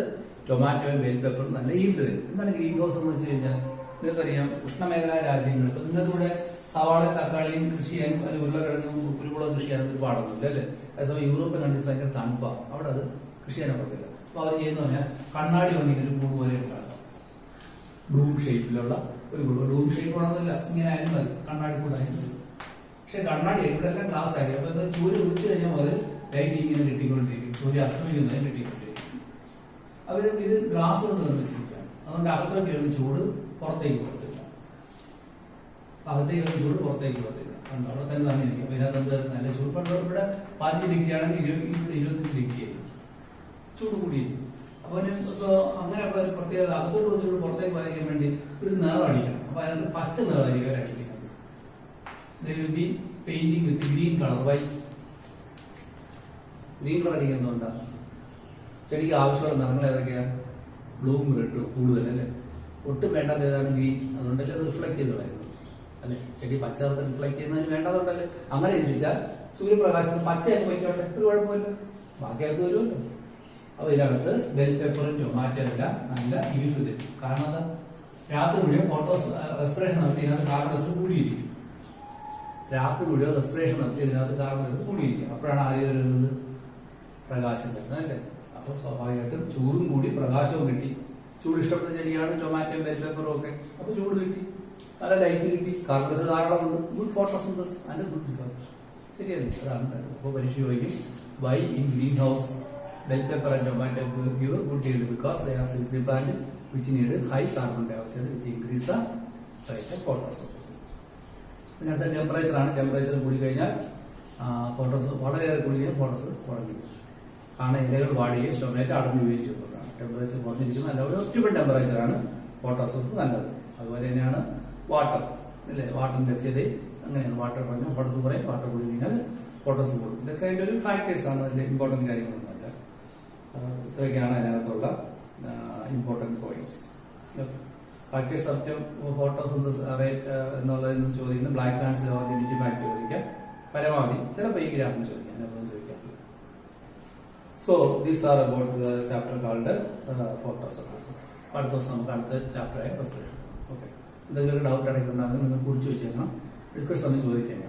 ടൊമാറ്റോയും ബെൽ പെപ്പറും നല്ല ഈൽഡ് തരും. എന്താണ് ഗ്രീൻ ഹൗസ് എന്ന് വെച്ച് കഴിഞ്ഞാൽ നിങ്ങൾക്കറിയാം, ഉഷ്ണമേഖലാ രാജ്യങ്ങൾ ഇപ്പൊ നിങ്ങൾക്കിവിടെ സവാള, തക്കാളിയും കൃഷി ചെയ്യാനും അല്ലെങ്കിൽ ഉരുളക്കിഴങ്ങും കുരുമുളക് കൃഷി ചെയ്യാനും ഒരു പാടൊന്നുമില്ല അല്ലേ? അതേസമയം യൂറോപ്യൻ കൺട്രീസ് ഭയങ്കര തണുപ്പാണ്, അവിടെ അത് കൃഷി ചെയ്യാൻ പറ്റില്ല. അപ്പൊ അവർ ചെയ്യുന്ന പറഞ്ഞാൽ കണ്ണാടി വന്നിട്ട് ഒരു കൂട് പോലെ ഉണ്ടാകും, ഡൂം ഷേപ്പിലുള്ള ഒരു കൂട്. ഡൂം ഷേപ്പ് ആണെന്നില്ല, ഇങ്ങനെ ആയാലും മതി, കണ്ണാടി കൂടായാലും. പക്ഷെ കണ്ണാടി ഇവിടെ എല്ലാം ഗ്ലാസ് ആയി. അപ്പൊ എന്താ, സൂര്യൻ ഉദിച്ചു കഴിഞ്ഞാൽ മുതൽ ലൈറ്റ് ഇങ്ങനെ കിട്ടിക്കൊണ്ടിരിക്കും, സൂര്യ അസ്തമിക്കുന്നതിന് കിട്ടിക്കൊണ്ടിരിക്കും. അവർ ഇത് ഗ്ലാസ് കൊണ്ട് നിർമ്മിച്ചിരിക്കുകയാണ്. അതുകൊണ്ട് അകത്തേക്ക് വരുന്ന ചൂട് പുറത്തേക്ക് പോകത്തില്ല, അകത്തേക്ക് വരുന്ന ചൂട് പുറത്തേക്ക് പോകത്തില്ല. അവിടെ തന്നെ തന്നിരിക്കും. അപ്പൊ ഇതിനകത്ത് നല്ല ചൂട്. പണ്ട് ഇവിടെ 15 ഡിഗ്രി ആണെങ്കിൽ ഇവിടെ 25 ഡിഗ്രി ആയിരിക്കും, ചൂട് കൂടിയിരിക്കും. അപ്പൊ അങ്ങനെ ഒരു പ്രത്യേകത, അകത്തോട്ട് വെച്ച് ചൂട് പുറത്തേക്ക് വരയ്ക്കാൻ വേണ്ടി ഒരു നിറം അടിക്കണം. അപ്പൊ അതിനകത്ത് പച്ച നിറമായിരിക്കും അവരടിക്കുന്നത്. Painting with green colour, white. Green colour അടിക്കുന്നതുകൊണ്ടാണ് ചെടിക്ക് ആവശ്യമുള്ള നിറങ്ങൾ ഏതൊക്കെയാണ്? ബ്ലൂവും റെഡും കൂടുതൽ അല്ലേ? ഒട്ടും വേണ്ടാത്ത ഏതാണ്? ഗ്രീൻ. അതുകൊണ്ടല്ലേ അത് റിഫ്ലക്ട് ചെയ്ത് കളയുന്നത് അല്ലെ? ചെടി പച്ച റിഫ്ലക്ട് ചെയ്യുന്നതിന് വേണ്ടതുകൊണ്ടല്ലേ? അങ്ങനെ ചിന്തിച്ചാൽ സൂര്യപ്രകാശത്തിന് പച്ചയൊക്കെ വയ്ക്കോട്ടെ, ഒരു കുഴപ്പമില്ല, ബാക്കിയൊക്കെ വരുമല്ലോ. അപ്പൊ ഇതിനകത്ത് ബെൽ പെപ്പറും ടൊമാറ്റോ എല്ലാം നല്ല ഈൽഡ് തരും. കാരണം അത് രാത്രി മുഴുവൻ ഫോട്ടോസ് റെസ്പിറേഷൻ നടത്തി ഇതിനകത്ത് കാർബൺ ഡയോക്സൈഡ് കൂടിയിരിക്കും. രാത്രി മുഴുവൻ റെസ്പിറേഷൻ നടത്തി ഇതിനകത്ത് കാർബൺ ഡയോക്സൈഡ് കൂടിയിരിക്കും. അപ്പോഴാണ് ആദ്യം വരുന്നത് പ്രകാശം വരുന്നത് അല്ലേ? അപ്പൊ സ്വാഭാവികമായിട്ടും ചൂടും കൂടി പ്രകാശവും കിട്ടി. ചൂട് ഇഷ്ടപ്പെട്ട ചെടിയാണ് ടൊമാറ്റോയും ബെൽ പെപ്പറും ഒക്കെ. അപ്പൊ ചൂട് കിട്ടി, നല്ല ലൈറ്റ് കിട്ടി, കാർബൺ ഡയോക്സൈഡ് ധാരാളം ഉണ്ട്. Good photosynthesis and good growth. ശരിയല്ലേ? അതാണ്. അപ്പോൾ പരീക്ഷ ചോദിക്കും, why in greenhouse bell pepper and tomato give a good yield because they are C3 plant which need high carbon dioxide which increase the rate of photosynthesis. ഇതിനകത്ത് temperature ആണ്. Temperature കൂടി കഴിഞ്ഞാൽ photos വളരെയേറെ കൂടി കഴിഞ്ഞാൽ photos കുറഞ്ഞു. കാരണം ഇലകൾ വാടുകയും സ്റ്റോമേറ്റ് അടഞ്ഞു വീഴുകയും ചെയ്യുന്നതാണ്. ടെമ്പറേച്ചർ കുറഞ്ഞിരിക്കുന്ന നല്ല ഒരു ഒപ്റ്റിമൽ ടെമ്പറേച്ചറാണ് ഫോട്ടോസിന്തസിസ് നല്ലത്. അതുപോലെ തന്നെയാണ് വാട്ടർ അല്ലേ? വാട്ടറിന്റെ ലഭ്യതയും അങ്ങനെയാണ്. വാട്ടർ കുറഞ്ഞാൽ ഫോട്ടോസ് കുറയും, വാട്ടർ കൂടി കഴിഞ്ഞാൽ ഫോട്ടോസ് കൂടും. ഇതൊക്കെ അതിന്റെ ഒരു ഫാക്ടേഴ്സ് ആണ്, അതിന്റെ ഇമ്പോർട്ടന്റ് കാര്യങ്ങളൊന്നും. ഇത്രയൊക്കെയാണ് അതിനകത്തുള്ള important points. Factors of photosynthesis എന്നുള്ളതിൽ നിന്ന് ചോദിക്കുന്ന ബ്ലാക്ക് പ്ലാന്റ്സ് ലിമിറ്റ് ഫാക്ടർ ചോദിക്കാം, പരമാവധി ചിലപ്പോൾ ഈ ഗ്രാഫിൽ ചോദിക്കാം, അതിനൊന്നും ചോദിക്കാം. So these are about the chapter called photosynthesis. അടുത്ത ദിവസം നമുക്ക് അടുത്ത ചാപ്റ്ററായ റെസ്പിറേഷൻ. ഓക്കെ, എന്തെങ്കിലും ഡൗട്ട് ഇടയ്ക്കുണ്ടാകുന്നത് നിങ്ങൾ കുറിച്ച് വെച്ചേക്കണം, ഡിസ്കസ് സമയം ചോദിക്കാം.